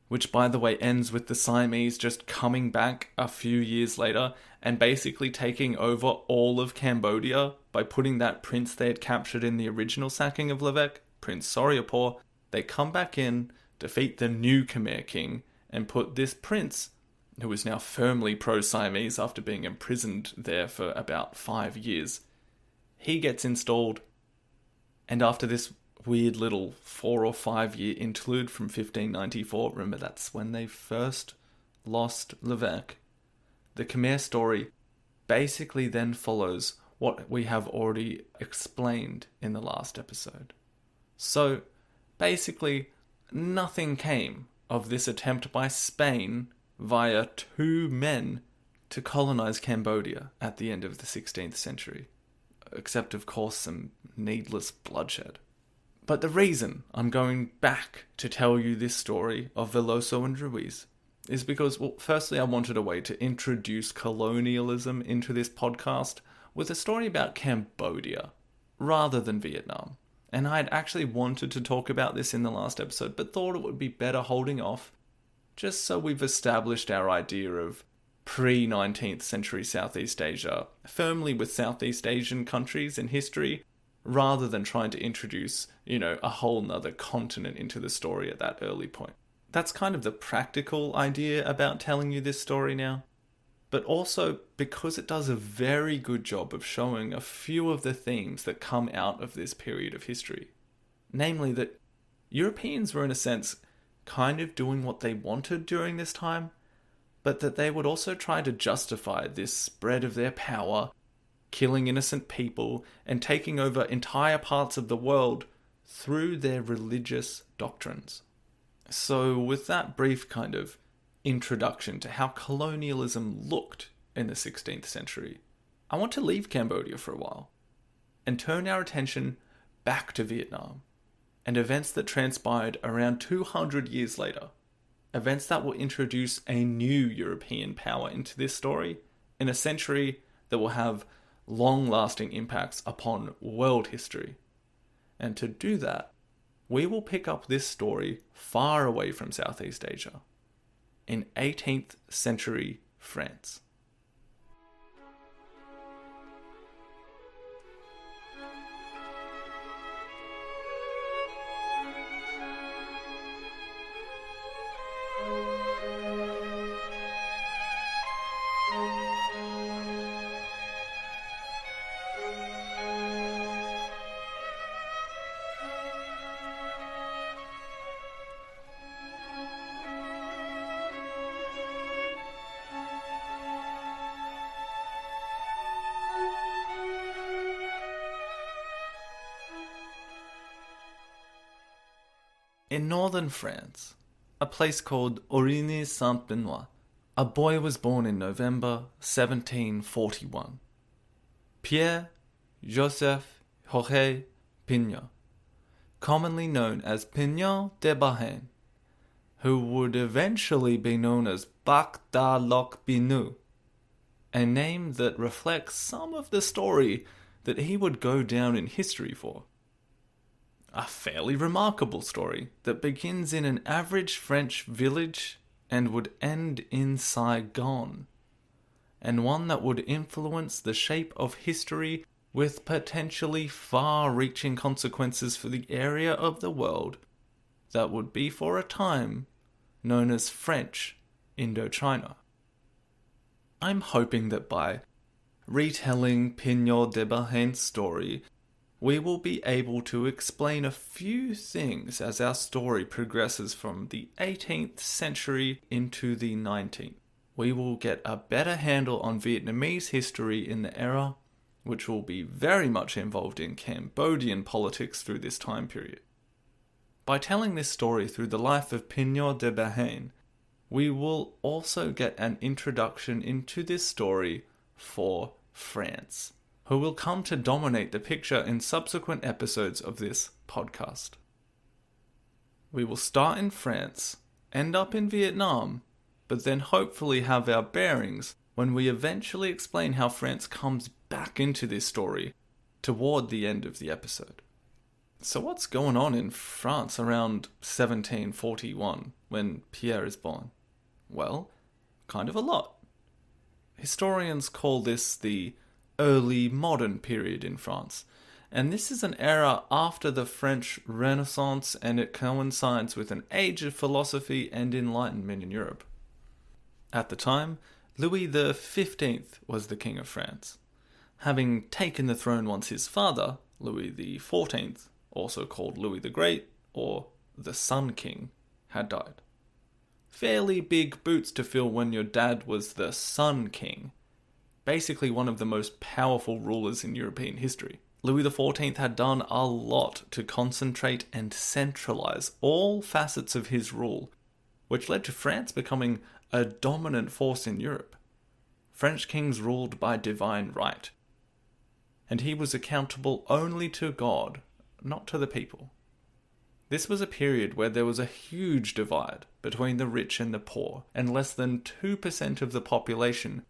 which by the way ends with the Siamese just coming back a few years later and basically taking over all of Cambodia by putting that prince they had captured in the original sacking of Levesque, Prince Soryapoor, they come back in, defeat the new Khmer king, and put this prince, who is now firmly pro-Siamese after being imprisoned there for about 5 years, he gets installed, and after this weird little 4 or 5 year interlude from 1594, remember that's when they first lost Levesque, the Khmer story basically then follows what we have already explained in the last episode. So, basically, nothing came of this attempt by Spain via 2 men to colonize Cambodia at the end of the 16th century, except of course some needless bloodshed. But the reason I'm going back to tell you this story of Veloso and Ruiz is because, well, firstly, I wanted a way to introduce colonialism into this podcast with a story about Cambodia rather than Vietnam. And I had actually wanted to talk about this in the last episode, but thought it would be better holding off, just so we've established our idea of pre-19th century Southeast Asia firmly with Southeast Asian countries in history, rather than trying to introduce, a whole nother continent into the story at that early point. That's kind of the practical idea about telling you this story now. But also because it does a very good job of showing a few of the themes that come out of this period of history. Namely that Europeans were in a sense kind of doing what they wanted during this time, but that they would also try to justify this spread of their power, killing innocent people, and taking over entire parts of the world through their religious doctrines. So with that brief kind of introduction to how colonialism looked in the 16th century, I want to leave Cambodia for a while and turn our attention back to Vietnam and events that transpired around 200 years later. Events that will introduce a new European power into this story in a century that will have long-lasting impacts upon world history. And to do that, we will pick up this story far away from Southeast Asia, in 18th century France. In northern France, a place called Origny-Saint-Benoît, a boy was born in November 1741. Pierre Joseph Jorge Pina, commonly known as Pierre De Behaine, who would eventually be known as Bac Da Loc Binu, a name that reflects some of the story that he would go down in history for. A fairly remarkable story that begins in an average French village and would end in Saigon, and one that would influence the shape of history with potentially far-reaching consequences for the area of the world that would be for a time known as French Indochina. I'm hoping that by retelling Pierre De Behaine's story, we will be able to explain a few things as our story progresses from the 18th century into the 19th. We will get a better handle on Vietnamese history in the era, which will be very much involved in Cambodian politics through this time period. By telling this story through the life of Pierre De Behaine, we will also get an introduction into this story for France, who will come to dominate the picture in subsequent episodes of this podcast. We will start in France, end up in Vietnam, but then hopefully have our bearings when we eventually explain how France comes back into this story toward the end of the episode. So what's going on in France around 1741 when Pierre is born? Well, kind of a lot. Historians call this the early modern period in France, and this is an era after the French Renaissance, and it coincides with an age of philosophy and enlightenment in Europe. At the time, Louis XV was the King of France, having taken the throne once his father, Louis XIV, also called Louis the Great, or the Sun King, had died. Fairly big boots to fill when your dad was the Sun King, basically one of the most powerful rulers in European history. Louis XIV had done a lot to concentrate and centralize all facets of his rule, which led to France becoming a dominant force in Europe. French kings ruled by divine right, and he was accountable only to God, not to the people. This was a period where there was a huge divide between the rich and the poor, and less than 2% of the population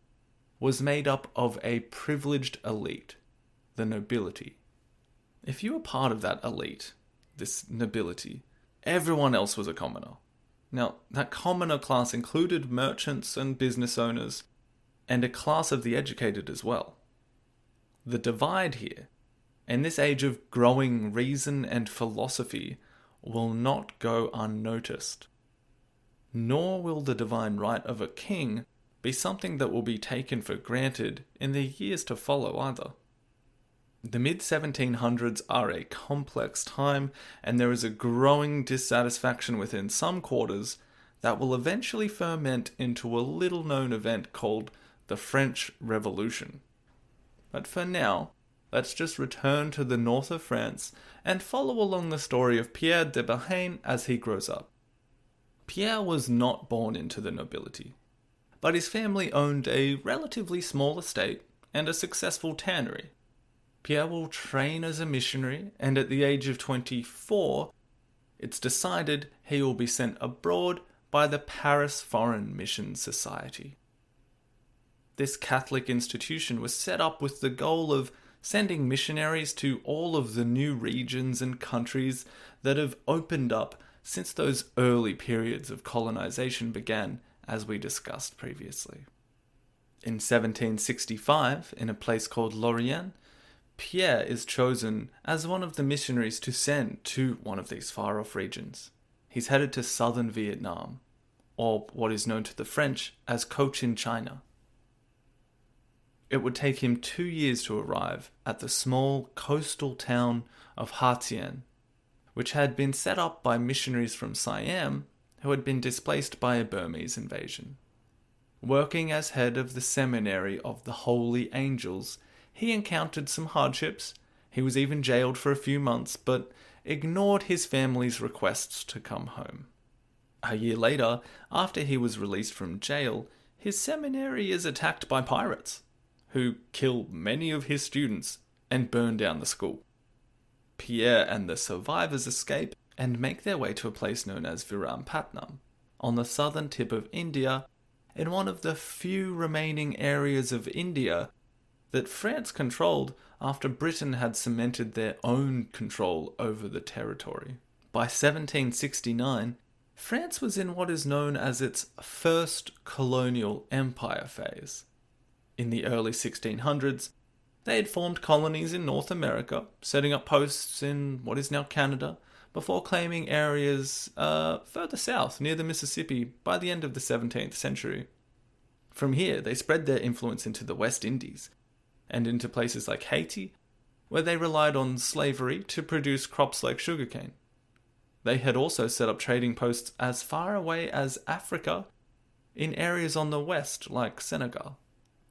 was made up of a privileged elite, the nobility. If you were part of that elite, this nobility, everyone else was a commoner. Now, that commoner class included merchants and business owners, and a class of the educated as well. The divide here, in this age of growing reason and philosophy, will not go unnoticed. Nor will the divine right of a king be something that will be taken for granted in the years to follow either. The mid-1700s are a complex time, and there is a growing dissatisfaction within some quarters that will eventually ferment into a little-known event called the French Revolution. But for now, let's just return to the north of France and follow along the story of Pierre De Behaine as he grows up. Pierre was not born into the nobility, but his family owned a relatively small estate and a successful tannery. Pierre will train as a missionary, and at the age of 24, it's decided he will be sent abroad by the Paris Foreign Mission Society. This Catholic institution was set up with the goal of sending missionaries to all of the new regions and countries that have opened up since those early periods of colonization began, as we discussed previously. In 1765, in a place called Lorient, Pierre is chosen as one of the missionaries to send to one of these far-off regions. He's headed to southern Vietnam, or what is known to the French as Cochin China. It would take him 2 years to arrive at the small coastal town of Ha Tien, which had been set up by missionaries from Siam who had been displaced by a Burmese invasion. Working as head of the seminary of the Holy Angels, he encountered some hardships. He was even jailed for a few months, but ignored his family's requests to come home. A year later, after he was released from jail, his seminary is attacked by pirates, who kill many of his students and burn down the school. Pierre and the survivors escape and make their way to a place known as Virampatnam, on the southern tip of India, in one of the few remaining areas of India that France controlled after Britain had cemented their own control over the territory. By 1769, France was in what is known as its first colonial empire phase. In the early 1600s, they had formed colonies in North America, setting up posts in what is now Canada, before claiming areas further south near the Mississippi by the end of the 17th century. From here, they spread their influence into the West Indies, and into places like Haiti, where they relied on slavery to produce crops like sugarcane. They had also set up trading posts as far away as Africa, in areas on the west like Senegal.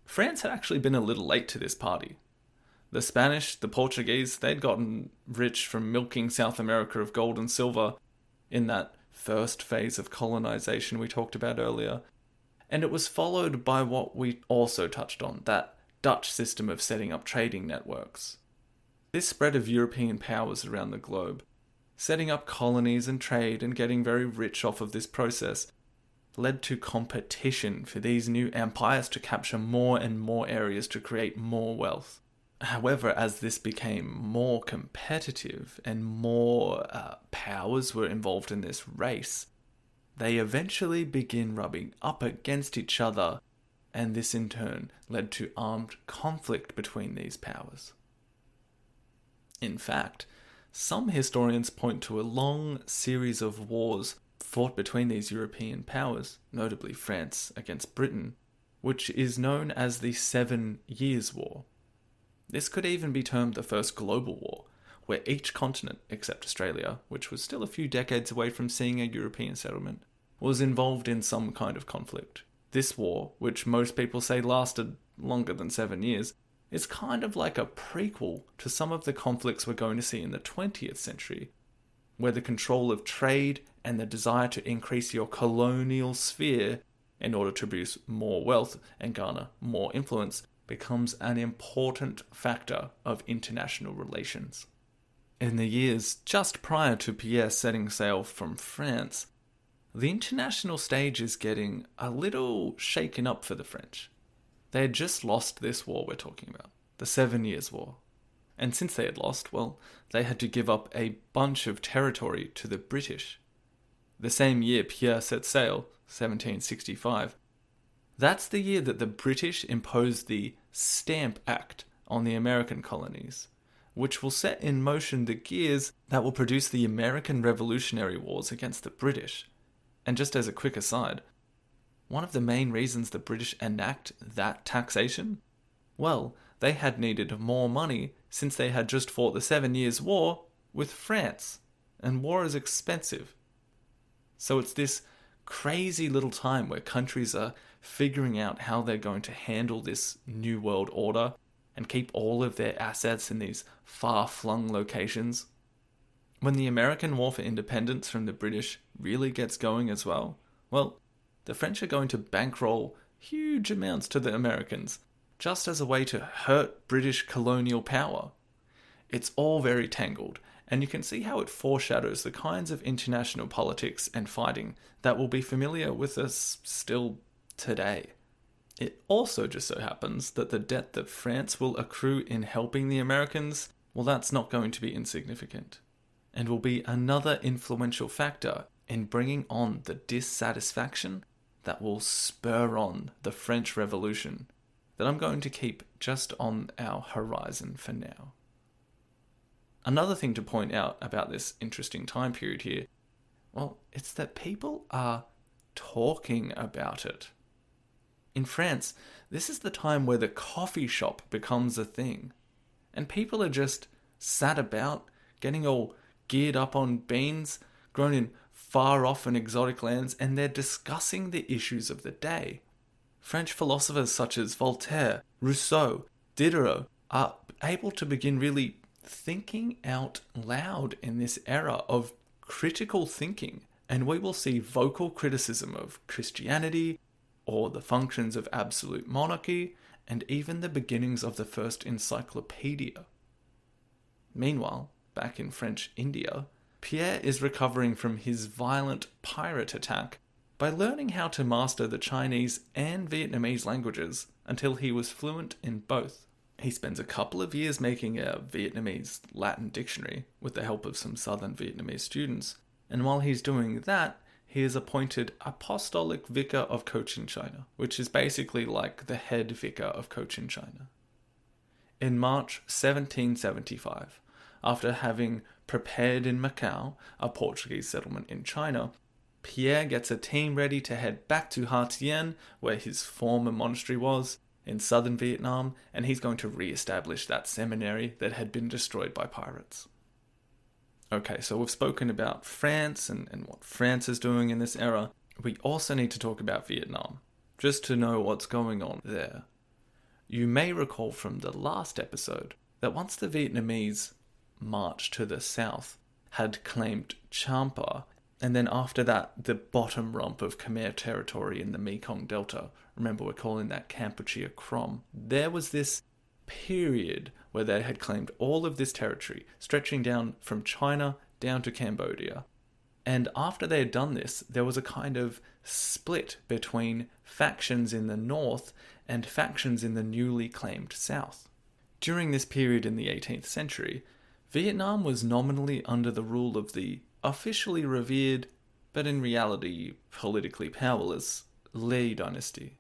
France had actually been a little late to this party. The Spanish, the Portuguese, they'd gotten rich from milking South America of gold and silver in that first phase of colonization we talked about earlier, and it was followed by what we also touched on, that Dutch system of setting up trading networks. This spread of European powers around the globe, setting up colonies and trade and getting very rich off of this process, led to competition for these new empires to capture more and more areas to create more wealth. However, as this became more competitive and more powers were involved in this race, they eventually begin rubbing up against each other, and this in turn led to armed conflict between these powers. In fact, some historians point to a long series of wars fought between these European powers, notably France against Britain, which is known as the 7 Years' War. This could even be termed the First Global War, where each continent, except Australia, which was still a few decades away from seeing a European settlement, was involved in some kind of conflict. This war, which most people say lasted longer than 7 years, is kind of like a prequel to some of the conflicts we're going to see in the 20th century, where the control of trade and the desire to increase your colonial sphere in order to produce more wealth and garner more influence becomes an important factor of international relations. In the years just prior to Pierre setting sail from France, the international stage is getting a little shaken up for the French. They had just lost this war we're talking about, the 7 Years' War. And since they had lost, well, they had to give up a bunch of territory to the British. The same year Pierre set sail, 1765, that's the year that the British imposed the Stamp Act on the American colonies, which will set in motion the gears that will produce the American Revolutionary Wars against the British. And just as a quick aside, one of the main reasons the British enact that taxation? Well, they had needed more money since they had just fought the 7 Years' War with France, and war is expensive. So it's this crazy little time where countries are figuring out how they're going to handle this new world order and keep all of their assets in these far-flung locations. When the American War for Independence from the British really gets going as well, the French are going to bankroll huge amounts to the Americans, just as a way to hurt British colonial power. It's all very tangled, and you can see how it foreshadows the kinds of international politics and fighting that will be familiar with us still today. It also just so happens that the debt that France will accrue in helping the Americans, that's not going to be insignificant, and will be another influential factor in bringing on the dissatisfaction that will spur on the French Revolution that I'm going to keep just on our horizon for now. Another thing to point out about this interesting time period here, it's that people are talking about it. In France, this is the time where the coffee shop becomes a thing, and people are just sat about, getting all geared up on beans, grown in far-off and exotic lands, and they're discussing the issues of the day. French philosophers such as Voltaire, Rousseau, Diderot are able to begin really thinking out loud in this era of critical thinking, and we will see vocal criticism of Christianity, or the functions of absolute monarchy, and even the beginnings of the first encyclopedia. Meanwhile, back in French India, Pierre is recovering from his violent pirate attack by learning how to master the Chinese and Vietnamese languages until he was fluent in both. He spends a couple of years making a Vietnamese Latin dictionary with the help of some southern Vietnamese students, and while he's doing that, he is appointed Apostolic Vicar of Cochin China, which is basically like the head vicar of Cochin China. In March 1775, after having prepared in Macau, a Portuguese settlement in China, Pierre gets a team ready to head back to Ha Tien, where his former monastery was, in southern Vietnam, and he's going to re-establish that seminary that had been destroyed by pirates. Okay, so we've spoken about France and what France is doing in this era. We also need to talk about Vietnam, just to know what's going on there. You may recall from the last episode that once the Vietnamese march to the south had claimed Champa, and then after that the bottom rump of Khmer territory in the Mekong Delta, remember we're calling that Kampuchea Krom, there was this period where they had claimed all of this territory, stretching down from China down to Cambodia. And after they had done this, there was a kind of split between factions in the north and factions in the newly claimed south. During this period in the 18th century, Vietnam was nominally under the rule of the officially revered, but in reality politically powerless, Le dynasty.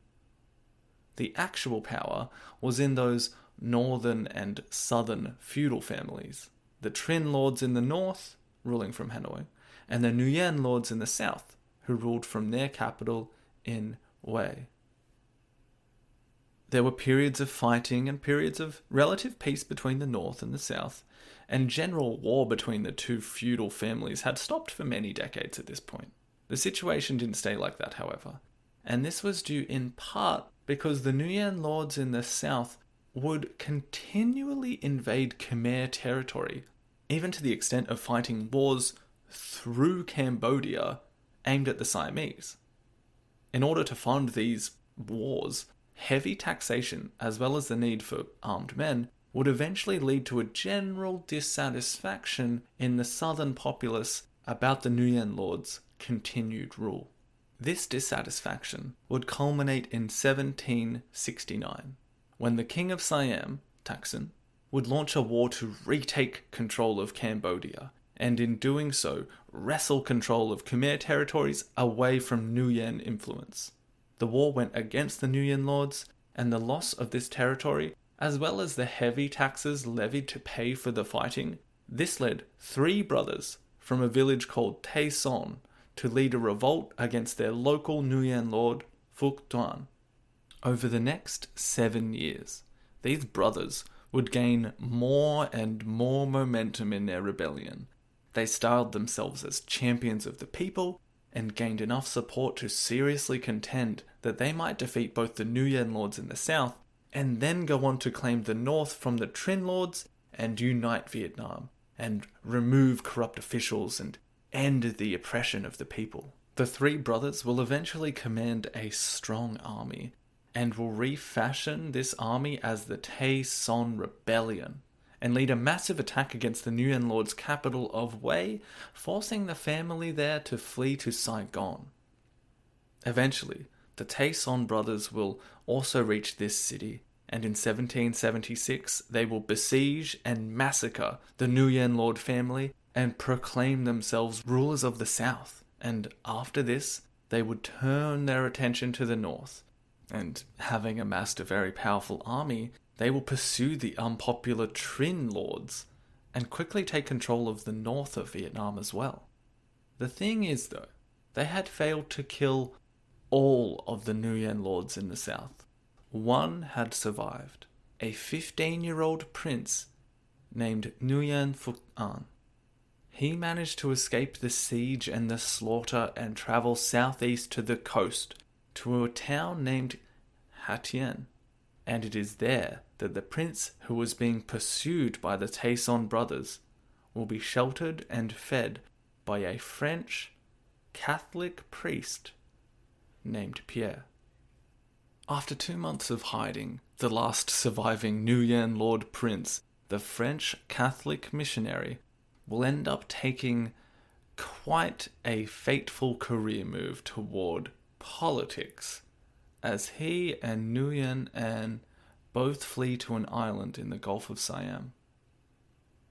The actual power was in those northern and southern feudal families, the Trinh lords in the north, ruling from Hanoi, and the Nguyen lords in the south, who ruled from their capital in Hue. There were periods of fighting and periods of relative peace between the north and the south, and general war between the two feudal families had stopped for many decades at this point. The situation didn't stay like that, however, and this was due in part because the Nguyen lords in the south would continually invade Khmer territory, even to the extent of fighting wars through Cambodia aimed at the Siamese. In order to fund these wars, heavy taxation, as well as the need for armed men, would eventually lead to a general dissatisfaction in the southern populace about the Nguyen lords' continued rule. This dissatisfaction would culminate in 1769, when the King of Siam, Thaksin, would launch a war to retake control of Cambodia, and in doing so, wrestle control of Khmer territories away from Nguyen influence. The war went against the Nguyen lords, and the loss of this territory, as well as the heavy taxes levied to pay for the fighting, this led 3 brothers from a village called Tay Son to lead a revolt against their local Nguyen lord, Phuc Duan. Over the next 7 years, these brothers would gain more and more momentum in their rebellion. They styled themselves as champions of the people and gained enough support to seriously contend that they might defeat both the Nguyen lords in the south and then go on to claim the north from the Trinh lords and unite Vietnam and remove corrupt officials and end the oppression of the people. The 3 brothers will eventually command a strong army and will refashion this army as the Tay Son Rebellion and lead a massive attack against the Nguyen lords' capital of Hue, forcing the family there to flee to Saigon. Eventually, the Tay Son brothers will also reach this city, and in 1776 they will besiege and massacre the Nguyen lord family and proclaim themselves rulers of the south, and after this they would turn their attention to the north, and having amassed a very powerful army, they will pursue the unpopular Trinh lords and quickly take control of the north of Vietnam as well. The thing is though, they had failed to kill all of the Nguyen lords in the south. One had survived, a 15-year-old prince named Nguyen Phuc An. He managed to escape the siege and the slaughter and travel southeast to the coast to a town named Ha Tien, and it is there that the prince who was being pursued by the Tay Son brothers will be sheltered and fed by a French Catholic priest named Pierre. After 2 months of hiding, the last surviving Nguyen Lord Prince, the French Catholic missionary, will end up taking quite a fateful career move toward politics, as he and Nguyen An both flee to an island in the Gulf of Siam.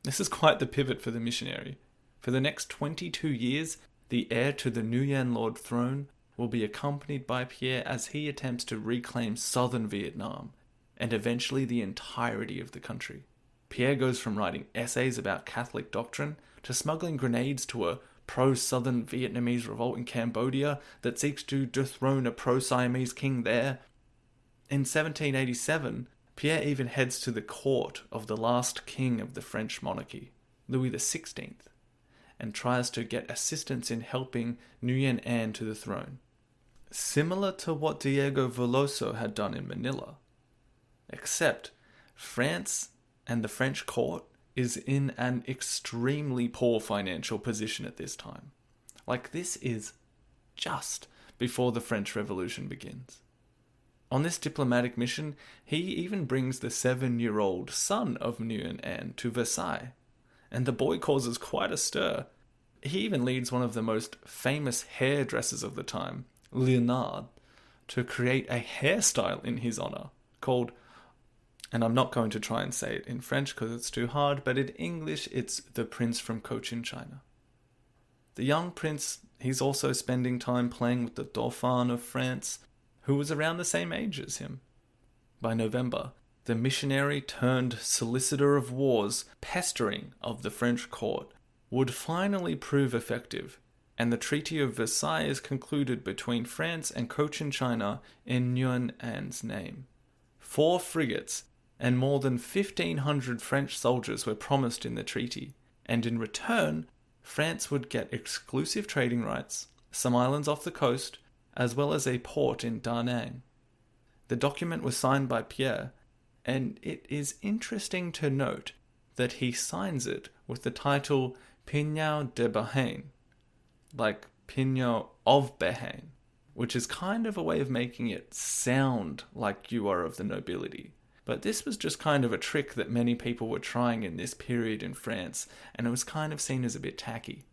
This is quite the pivot for the missionary. For the next 22 years, the heir to the Nguyen Lord throne will be accompanied by Pierre as he attempts to reclaim southern Vietnam, and eventually the entirety of the country. Pierre goes from writing essays about Catholic doctrine to smuggling grenades to a pro-southern Vietnamese revolt in Cambodia that seeks to dethrone a pro-Siamese king there. In 1787, Pierre even heads to the court of the last king of the French monarchy, Louis XVI, and tries to get assistance in helping Nguyen An to the throne. Similar to what Diego Veloso had done in Manila. Except France and the French court is in an extremely poor financial position at this time. Like, this is just before the French Revolution begins. On this diplomatic mission, he even brings the 7-year-old son of Nguyen An to Versailles, and the boy causes quite a stir. He even leads one of the most famous hairdressers of the time, Leonard, to create a hairstyle in his honor called, and I'm not going to try and say it in French because it's too hard, but in English it's the Prince from Cochin China. The young prince, he's also spending time playing with the Dauphin of France, who was around the same age as him. By November, the missionary turned solicitor of wars pestering of the French court would finally prove effective, and the Treaty of Versailles is concluded between France and Cochin China in Nguyen An's name. 4 frigates and more than 1,500 French soldiers were promised in the treaty, and in return, France would get exclusive trading rights, some islands off the coast, as well as a port in Da Nang. The document was signed by Pierre, and it is interesting to note that he signs it with the title Pierre De Behaine, like Pierre of Behaine, which is kind of a way of making it sound like you are of the nobility. But this was just kind of a trick that many people were trying in this period in France, and it was kind of seen as a bit tacky.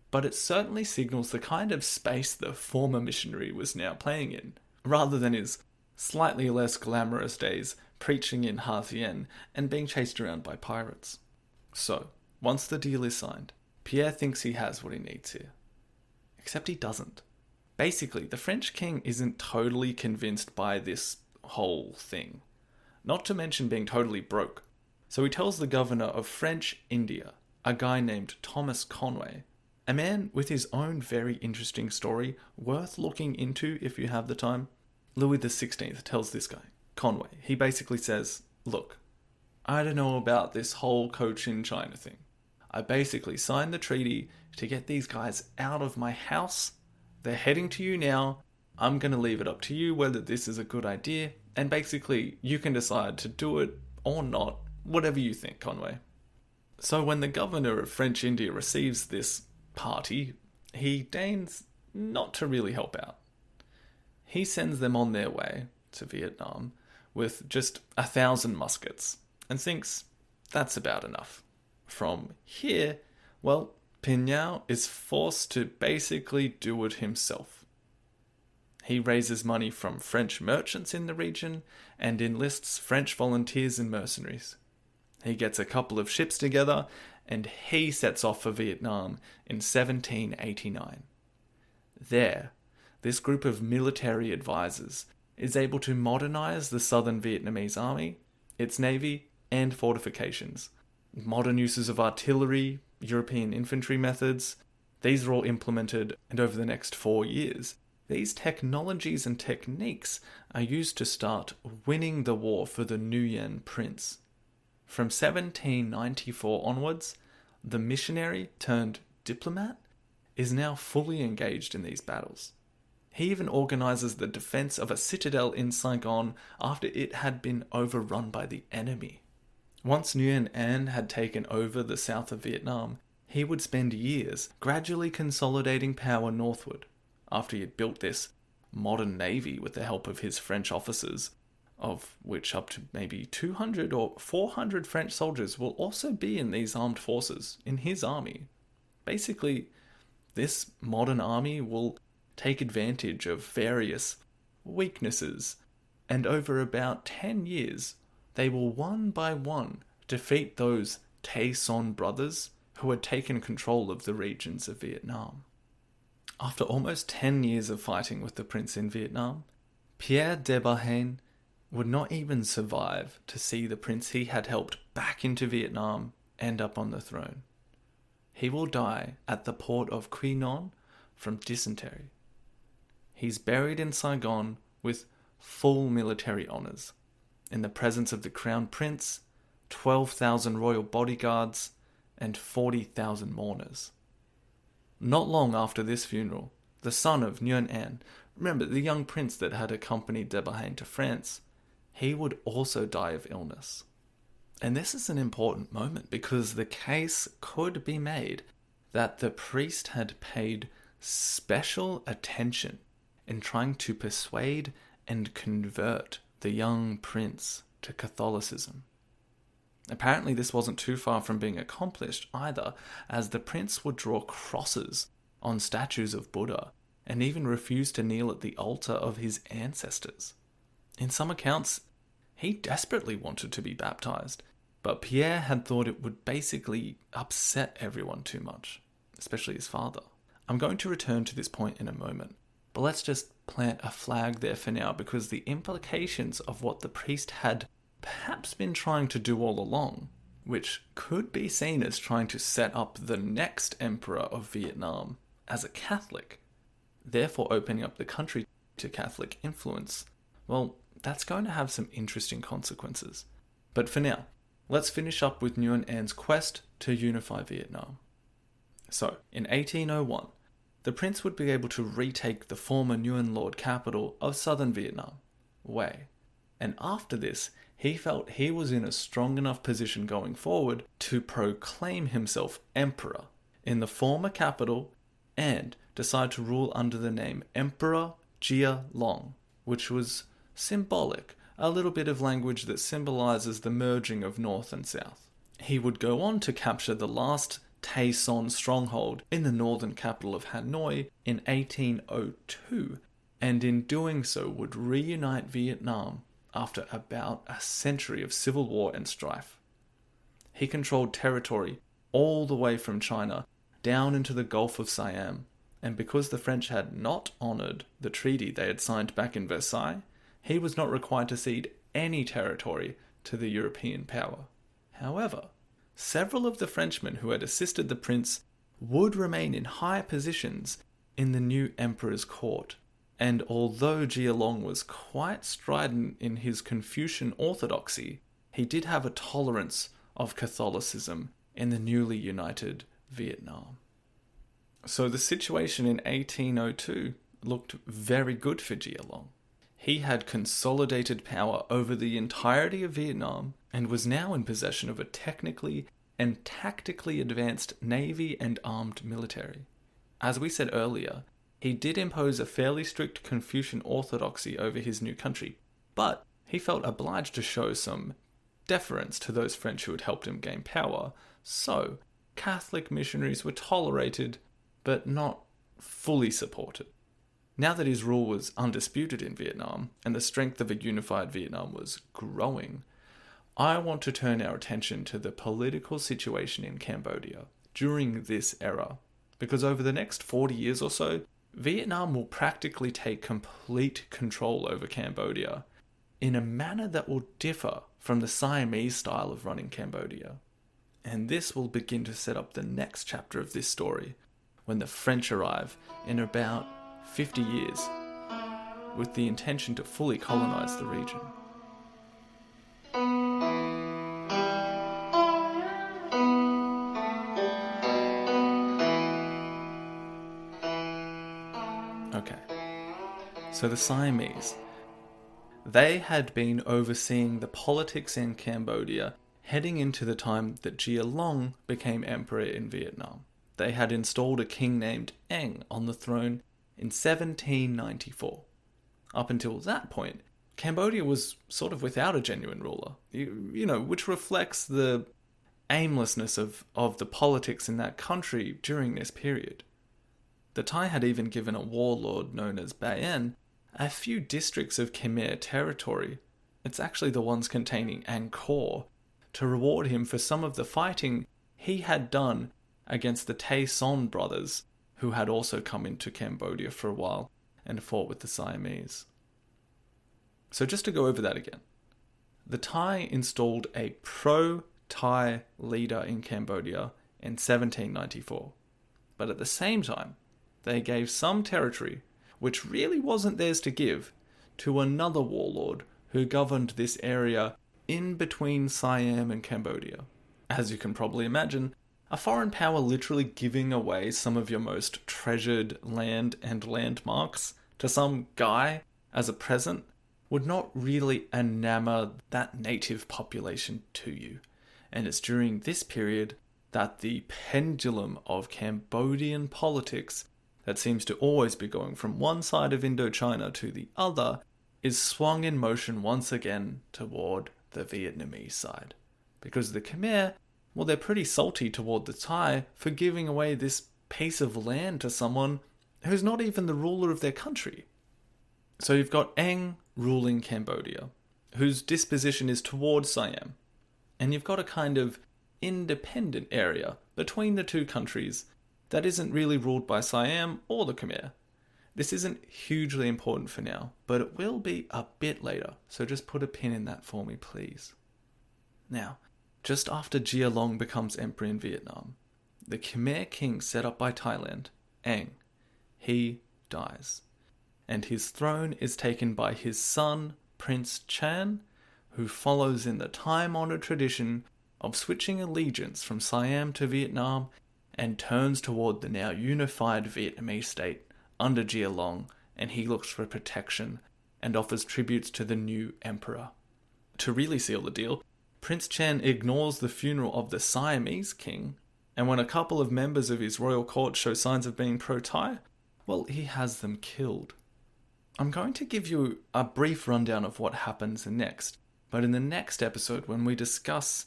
But it certainly signals the kind of space the former missionary was now playing in, rather than his slightly less glamorous days preaching in Ha Tien and being chased around by pirates. So, once the deal is signed, Pierre thinks he has what he needs here. Except he doesn't. Basically, the French king isn't totally convinced by this whole thing. Not to mention being totally broke. So he tells the governor of French India, a guy named Thomas Conway, a man with his own very interesting story, worth looking into if you have the time. Louis XVI tells this guy, Conway, he basically says, look, I don't know about this whole Cochin China thing. I basically signed the treaty to get these guys out of my house. They're heading to you now. I'm going to leave it up to you whether this is a good idea. And basically, you can decide to do it or not, whatever you think, Conway. So when the governor of French India receives this party, he deigns not to really help out. He sends them on their way to Vietnam with just 1,000 muskets and thinks that's about enough. From here, well, Pignau is forced to basically do it himself. He raises money from French merchants in the region and enlists French volunteers and mercenaries. He gets a couple of ships together and he sets off for Vietnam in 1789. There, this group of military advisors is able to modernize the southern Vietnamese army, its navy, and fortifications. Modern uses of artillery, European infantry methods, these are all implemented, and over the next 4 years, these technologies and techniques are used to start winning the war for the Nguyen prince. From 1794 onwards, the missionary turned diplomat is now fully engaged in these battles. He even organizes the defense of a citadel in Saigon after it had been overrun by the enemy. Once Nguyen An had taken over the south of Vietnam, he would spend years gradually consolidating power northward. After he had built this modern navy with the help of his French officers, of which up to maybe 200 or 400 French soldiers will also be in these armed forces, in his army. Basically, this modern army will take advantage of various weaknesses, and over about 10 years, they will one by one defeat those Tay Son brothers who had taken control of the regions of Vietnam. After almost 10 years of fighting with the prince in Vietnam, Pierre De Behaine would not even survive to see the prince he had helped back into Vietnam end up on the throne. He will die at the port of Quy Nhon from dysentery. He's buried in Saigon with full military honours, in the presence of the crown prince, 12,000 royal bodyguards, and 40,000 mourners. Not long after this funeral, the son of Nguyen An, remember the young prince that had accompanied De Behaine to France, he would also die of illness. And this is an important moment because the case could be made that the priest had paid special attention in trying to persuade and convert the young prince to Catholicism. Apparently this wasn't too far from being accomplished either, as the prince would draw crosses on statues of Buddha and even refuse to kneel at the altar of his ancestors. In some accounts, he desperately wanted to be baptized, but Pierre had thought it would basically upset everyone too much, especially his father. I'm going to return to this point in a moment, but let's just plant a flag there for now because the implications of what the priest had perhaps been trying to do all along, which could be seen as trying to set up the next emperor of Vietnam as a Catholic, therefore opening up the country to Catholic influence, well, that's going to have some interesting consequences. But for now, let's finish up with Nguyen An's quest to unify Vietnam. So, in 1801, the prince would be able to retake the former Nguyen Lord capital of southern Vietnam, Hue. And after this, he felt he was in a strong enough position going forward to proclaim himself emperor in the former capital and decide to rule under the name Emperor Gia Long, which was symbolic, a little bit of language that symbolizes the merging of North and South. He would go on to capture the last Tay Son stronghold in the northern capital of Hanoi in 1802, and in doing so would reunite Vietnam after about a century of civil war and strife. He controlled territory all the way from China down into the Gulf of Siam, and because the French had not honoured the treaty they had signed back in Versailles, he was not required to cede any territory to the European power. However, several of the Frenchmen who had assisted the prince would remain in high positions in the new emperor's court, and although Gia Long was quite strident in his Confucian orthodoxy, he did have a tolerance of Catholicism in the newly united Vietnam. So the situation in 1802 looked very good for Gia Long. He had consolidated power over the entirety of Vietnam and was now in possession of a technically and tactically advanced navy and armed military. As we said earlier, he did impose a fairly strict Confucian orthodoxy over his new country, but he felt obliged to show some deference to those French who had helped him gain power, so Catholic missionaries were tolerated, but not fully supported. Now that his rule was undisputed in Vietnam, and the strength of a unified Vietnam was growing, I want to turn our attention to the political situation in Cambodia during this era, because over the next 40 years or so, Vietnam will practically take complete control over Cambodia in a manner that will differ from the Siamese style of running Cambodia. And this will begin to set up the next chapter of this story, when the French arrive in about 50 years, with the intention to fully colonize the region. Okay, so the Siamese, they had been overseeing the politics in Cambodia heading into the time that Gia Long became emperor in Vietnam. They had installed a king named Eng on the throne in 1794. Up until that point, Cambodia was sort of without a genuine ruler, which reflects the aimlessness of the politics in that country during this period. The Thai had even given a warlord known as Bayan a few districts of Khmer territory. It's actually the ones containing Angkor, to reward him for some of the fighting he had done against the Tay Son brothers, who had also come into Cambodia for a while and fought with the Siamese. So just to go over that again, the Thai installed a pro-Thai leader in Cambodia in 1794, but at the same time, they gave some territory, which really wasn't theirs to give, to another warlord who governed this area in between Siam and Cambodia. As you can probably imagine, a foreign power literally giving away some of your most treasured land and landmarks to some guy as a present would not really enamor that native population to you. And it's during this period that the pendulum of Cambodian politics that seems to always be going from one side of Indochina to the other is swung in motion once again toward the Vietnamese side. Because the Khmer, well, they're pretty salty toward the Thai for giving away this piece of land to someone who's not even the ruler of their country. So you've got Eng ruling Cambodia, whose disposition is towards Siam. And you've got a kind of independent area between the two countries that isn't really ruled by Siam or the Khmer. This isn't hugely important for now, but it will be a bit later, so just put a pin in that for me, please. Now, just after Gia Long becomes emperor in Vietnam, the Khmer king set up by Thailand, Eng, he dies. And his throne is taken by his son, Prince Chan, who follows in the time-honored tradition of switching allegiance from Siam to Vietnam and turns toward the now unified Vietnamese state under Gia Long, and he looks for protection and offers tributes to the new emperor. To really seal the deal, Prince Chan ignores the funeral of the Siamese king, and when a couple of members of his royal court show signs of being pro-Thai, well, he has them killed. I'm going to give you a brief rundown of what happens next, but in the next episode, when we discuss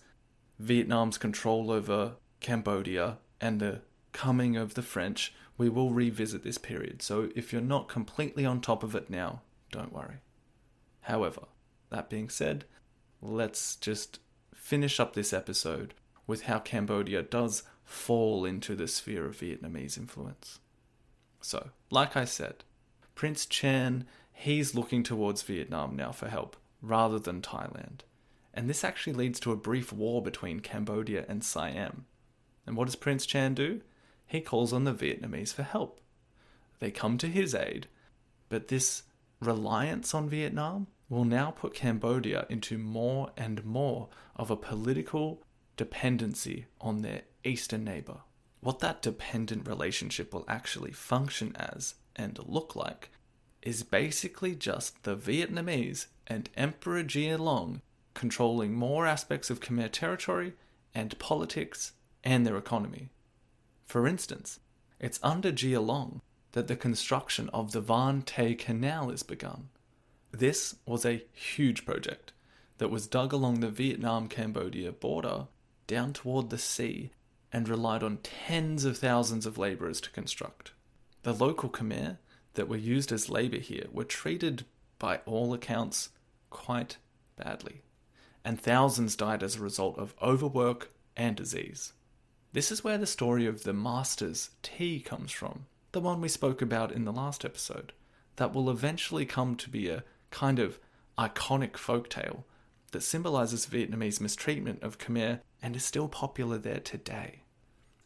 Vietnam's control over Cambodia and the coming of the French, we will revisit this period. So if you're not completely on top of it now, don't worry. However, that being said, let's just finish up this episode with how Cambodia does fall into the sphere of Vietnamese influence. So, like I said, Prince Chan, he's looking towards Vietnam now for help, rather than Thailand. And this actually leads to a brief war between Cambodia and Siam. And what does Prince Chan do? He calls on the Vietnamese for help. They come to his aid, but this reliance on Vietnam will now put Cambodia into more and more of a political dependency on their eastern neighbor. What that dependent relationship will actually function as and look like is basically just the Vietnamese and Emperor Gia Long controlling more aspects of Khmer territory and politics and their economy. For instance, it's under Gia Long that the construction of the Van Tay Canal is begun. This was a huge project that was dug along the Vietnam-Cambodia border down toward the sea and relied on tens of thousands of labourers to construct. The local Khmer that were used as labour here were treated, by all accounts, quite badly, and thousands died as a result of overwork and disease. This is where the story of the Master's Tea comes from, the one we spoke about in the last episode, that will eventually come to be a kind of iconic folktale that symbolises Vietnamese mistreatment of Khmer and is still popular there today.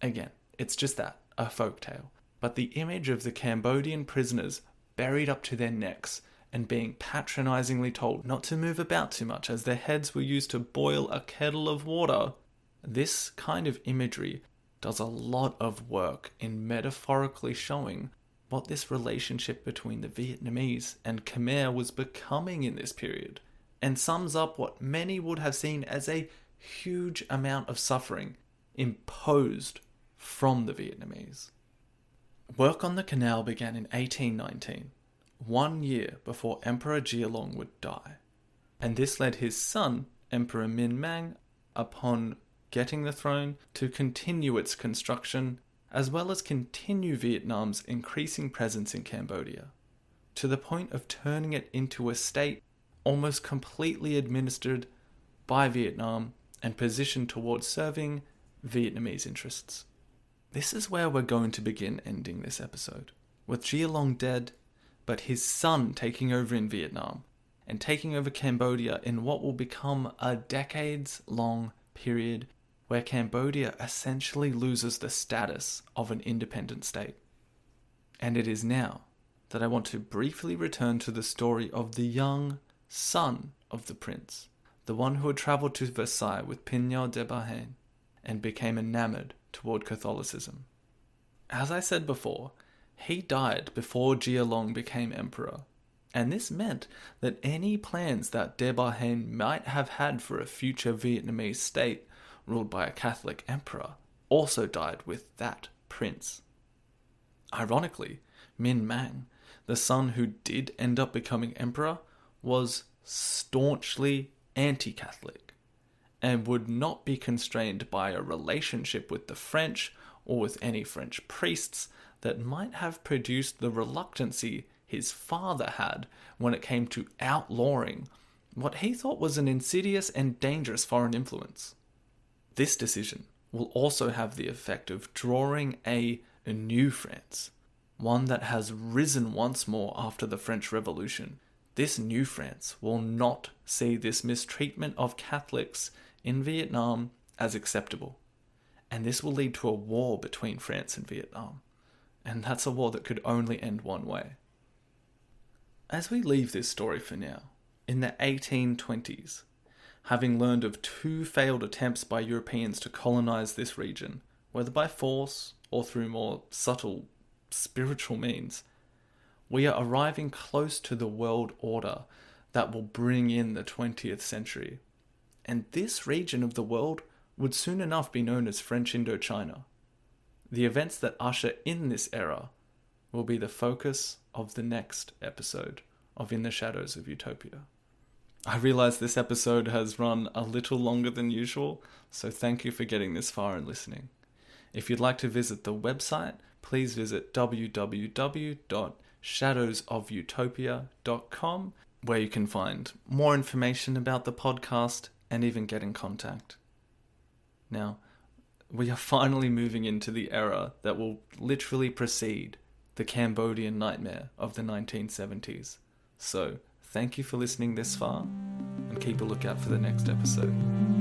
Again, it's just that, a folktale, but the image of the Cambodian prisoners buried up to their necks and being patronisingly told not to move about too much as their heads were used to boil a kettle of water, this kind of imagery does a lot of work in metaphorically showing what this relationship between the Vietnamese and Khmer was becoming in this period, and sums up what many would have seen as a huge amount of suffering imposed from the Vietnamese. Work on the canal began in 1819, 1 year before Emperor Gia Long would die. And this led his son, Emperor Minh Mang, upon getting the throne, to continue its construction, as well as continue Vietnam's increasing presence in Cambodia, to the point of turning it into a state almost completely administered by Vietnam and positioned towards serving Vietnamese interests. This is where we're going to begin ending this episode, with Gia Long dead, but his son taking over in Vietnam, and taking over Cambodia in what will become a decades-long period where Cambodia essentially loses the status of an independent state. And it is now that I want to briefly return to the story of the young son of the prince, the one who had travelled to Versailles with Pierre De Behaine and became enamored toward Catholicism. As I said before, he died before Gia Long became emperor, and this meant that any plans that De Behaine might have had for a future Vietnamese state ruled by a Catholic emperor also died with that prince. Ironically, Minh Mang, the son who did end up becoming emperor, was staunchly anti-Catholic and would not be constrained by a relationship with the French or with any French priests that might have produced the reluctancy his father had when it came to outlawing what he thought was an insidious and dangerous foreign influence. This decision will also have the effect of drawing a new France, one that has risen once more after the French Revolution. This new France will not see this mistreatment of Catholics in Vietnam as acceptable, and this will lead to a war between France and Vietnam, and that's a war that could only end one way. As we leave this story for now, in the 1820s, having learned of 2 failed attempts by Europeans to colonize this region, whether by force or through more subtle spiritual means, we are arriving close to the world order that will bring in the 20th century. And this region of the world would soon enough be known as French Indochina. The events that usher in this era will be the focus of the next episode of In the Shadows of Utopia. I realize this episode has run a little longer than usual, so thank you for getting this far and listening. If you'd like to visit the website, please visit www.shadowsofutopia.com, where you can find more information about the podcast and even get in contact. Now, we are finally moving into the era that will literally precede the Cambodian nightmare of the 1970s. So, thank you for listening this far, and keep a lookout for the next episode.